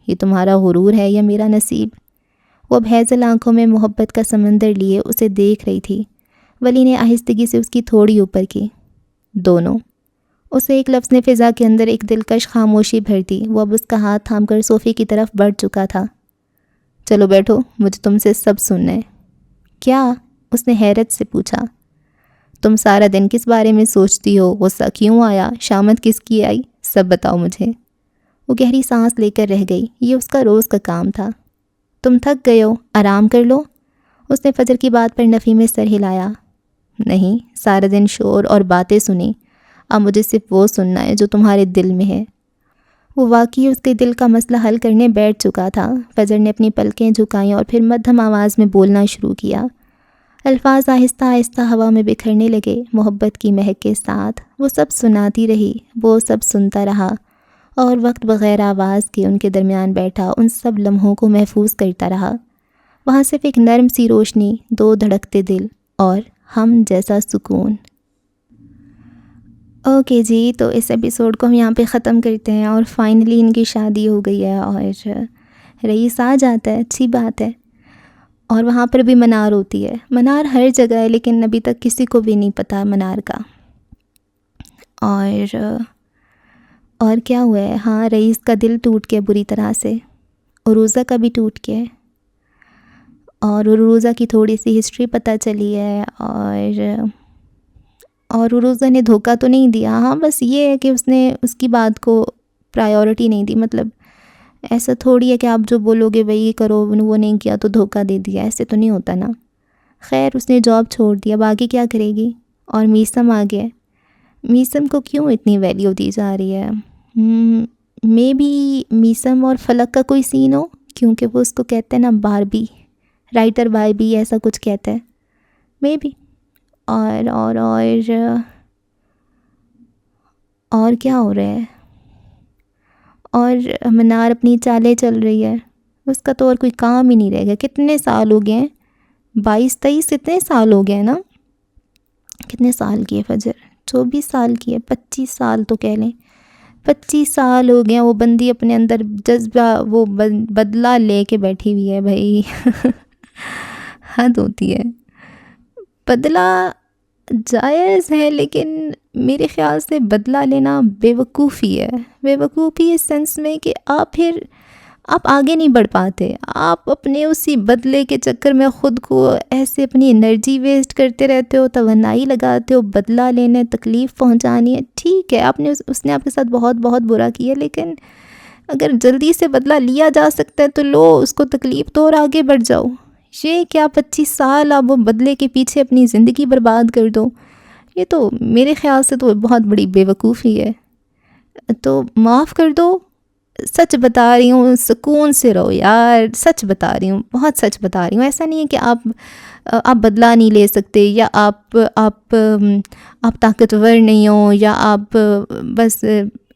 یہ تمہارا غرور ہے یا میرا نصیب؟ وہ بھیجل آنکھوں میں محبت کا سمندر لیے اسے دیکھ رہی تھی۔ ولی نے آہستگی سے اس کی تھوڑی اوپر کی۔ دونوں۔ اسے ایک لفظ نے فضا کے اندر ایک دلکش خاموشی بھر دی۔ وہ اب اس کا ہاتھ تھام کر صوفے کی طرف بڑھ چکا تھا۔ چلو بیٹھو، مجھے تم سے سب سننا ہے۔ کیا؟ اس نے حیرت سے پوچھا۔ تم سارا دن کس بارے میں سوچتی ہو؟ غصہ کیوں آیا؟ شامت کس کی آئی؟ سب بتاؤ مجھے۔ وہ گہری سانس لے کر رہ گئی۔ یہ اس کا روز کا کام تھا۔ تم تھک گئے ہو، آرام کر لو۔ اس نے فجر کی بات پر نفی میں سر ہلایا۔ نہیں، سارا دن شور اور باتیں سنی، اب مجھے صرف وہ سننا ہے جو تمہارے دل میں ہے۔ وہ واقعی اس کے دل کا مسئلہ حل کرنے بیٹھ چکا تھا۔ فجر نے اپنی پلکیں جھکائیں اور پھر مدھم آواز میں بولنا شروع کیا۔ الفاظ آہستہ آہستہ ہوا میں بکھرنے لگے، محبت کی مہک کے ساتھ۔ وہ سب سناتی رہی، وہ سب سنتا رہا اور وقت بغیر آواز کے ان کے درمیان بیٹھا ان سب لمحوں کو محفوظ کرتا رہا۔ وہاں صرف ایک نرم سی روشنی، 2 دھڑکتے دل اور ہم جیسا سکون۔ اوکے تو اس ایپیسوڈ کو ہم یہاں پہ ختم کرتے ہیں اور فائنلی ان کی شادی ہو گئی ہے اور رئیس آ جاتا ہے، اچھی بات ہے، اور وہاں پر بھی منار ہوتی ہے. منار ہر جگہ ہے لیکن ابھی تک کسی کو بھی نہیں پتہ منار کا. اور کیا ہوا ہے، ہاں رئیس کا دل ٹوٹ گیا بری طرح سے، عروضہ کا بھی ٹوٹ گیا ہے، اور عروضہ کی تھوڑی سی ہسٹری پتہ چلی ہے. اور عروضہ نے دھوکہ تو نہیں دیا، ہاں بس یہ ہے کہ اس نے اس کی بات کو پرائیورٹی نہیں دی. مطلب ایسا تھوڑی ہے کہ آپ جو بولو گے وہی کرو، وہ نہیں کیا تو دھوکہ دے دیا، ایسے تو نہیں ہوتا نا. خیر اس نے جاب چھوڑ دیا، اب آگے کیا کرے گی. اور میثم آ گیا. میثم کو کیوں اتنی ویلیو دی جا رہی ہے؟ مے بی میثم اور فلک کا کوئی سین ہو، کیونکہ وہ اس کو کہتے ہیں نا باربی، رائٹر باربی ایسا کچھ کہتا ہے، مے بی. اور کیا ہو رہا ہے؟ اور منار اپنی چالیں چل رہی ہے، اس کا تو اور کوئی کام ہی نہیں رہ گیا. کتنے سال ہو گئے ہیں، 22-23 اتنے سال ہو گئے ہیں نا. کتنے سال کی ہے فجر؟ 24 سال کی ہے، 25 سال تو کہہ لیں. 25 سال ہو گئے ہیں، وہ بندی اپنے اندر جذبہ وہ بدلہ لے کے بیٹھی ہوئی ہے بھائی. حد ہوتی ہے. بدلہ جائز ہے لیکن میرے خیال سے بدلہ لینا بے وقوفی ہے. بے وقوفی اس سینس میں کہ آپ آگے نہیں بڑھ پاتے، آپ اپنے اسی بدلے کے چکر میں خود کو ایسے اپنی انرجی ویسٹ کرتے رہتے ہو، توانائی لگاتے ہو بدلہ لینے، تکلیف پہنچانی ہے. ٹھیک ہے آپ نے اس نے آپ کے ساتھ بہت بہت برا کیا، لیکن اگر جلدی سے بدلہ لیا جا سکتا ہے تو لو اس کو تکلیف دو اور آگے بڑھ جاؤ. یہ کیا 25 سال آپ وہ بدلے کے پیچھے اپنی زندگی برباد کر دو، یہ تو میرے خیال سے تو بہت بڑی بے وقوفی ہے. تو معاف کر دو. سچ بتا رہی ہوں، سکون سے رہو یار، سچ بتا رہی ہوں، بہت سچ بتا رہی ہوں. ایسا نہیں ہے کہ آپ بدلہ نہیں لے سکتے، یا آپ طاقتور نہیں ہو، یا آپ بس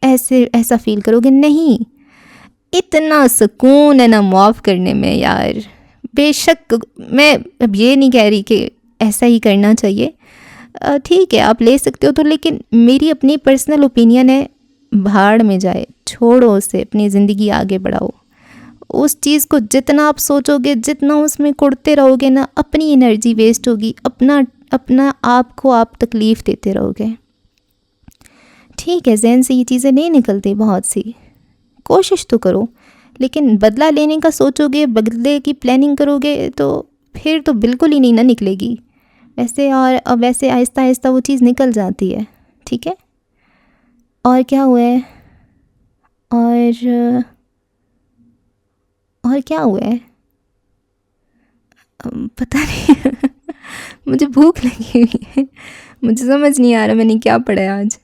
ایسا فیل کرو گے. نہیں، اتنا سکون ہے نا معاف کرنے میں یار. بے شک میں اب یہ نہیں کہہ رہی کہ ایسا ہی کرنا چاہیے، ٹھیک ہے آپ لے سکتے ہو تو، لیکن میری اپنی پرسنل اوپینین ہے بھاڑ میں جائے، چھوڑو اسے، اپنی زندگی آگے بڑھاؤ. اس چیز کو جتنا آپ سوچو گے، جتنا اس میں کڑتے رہو گے نا، اپنی انرجی ویسٹ ہوگی، اپنا آپ کو آپ تکلیف دیتے رہو گے. ٹھیک ہے ذہن سے یہ چیزیں نہیں نکلتی، بہت سی کوشش تو کرو، لیکن بدلہ لینے کا سوچو گے، بدلے کی پلاننگ کرو گے تو پھر تو بالکل ہی نہیں نہ نکلے گی. ویسے آہستہ آہستہ وہ چیز نکل جاتی ہے. ٹھیک ہے. اور کیا ہوا ہے؟ اور کیا ہوا ہے؟ پتہ نہیں. مجھے بھوک لگی ہوئی ہے، مجھے سمجھ نہیں آ رہا میں نے کیا پڑھا ہے آج.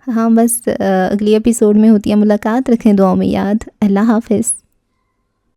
ہاں بس اگلی ایپیسوڈ میں ہوتی ہے ملاقات. رکھیں دعاؤں میں یاد. اللہ حافظ.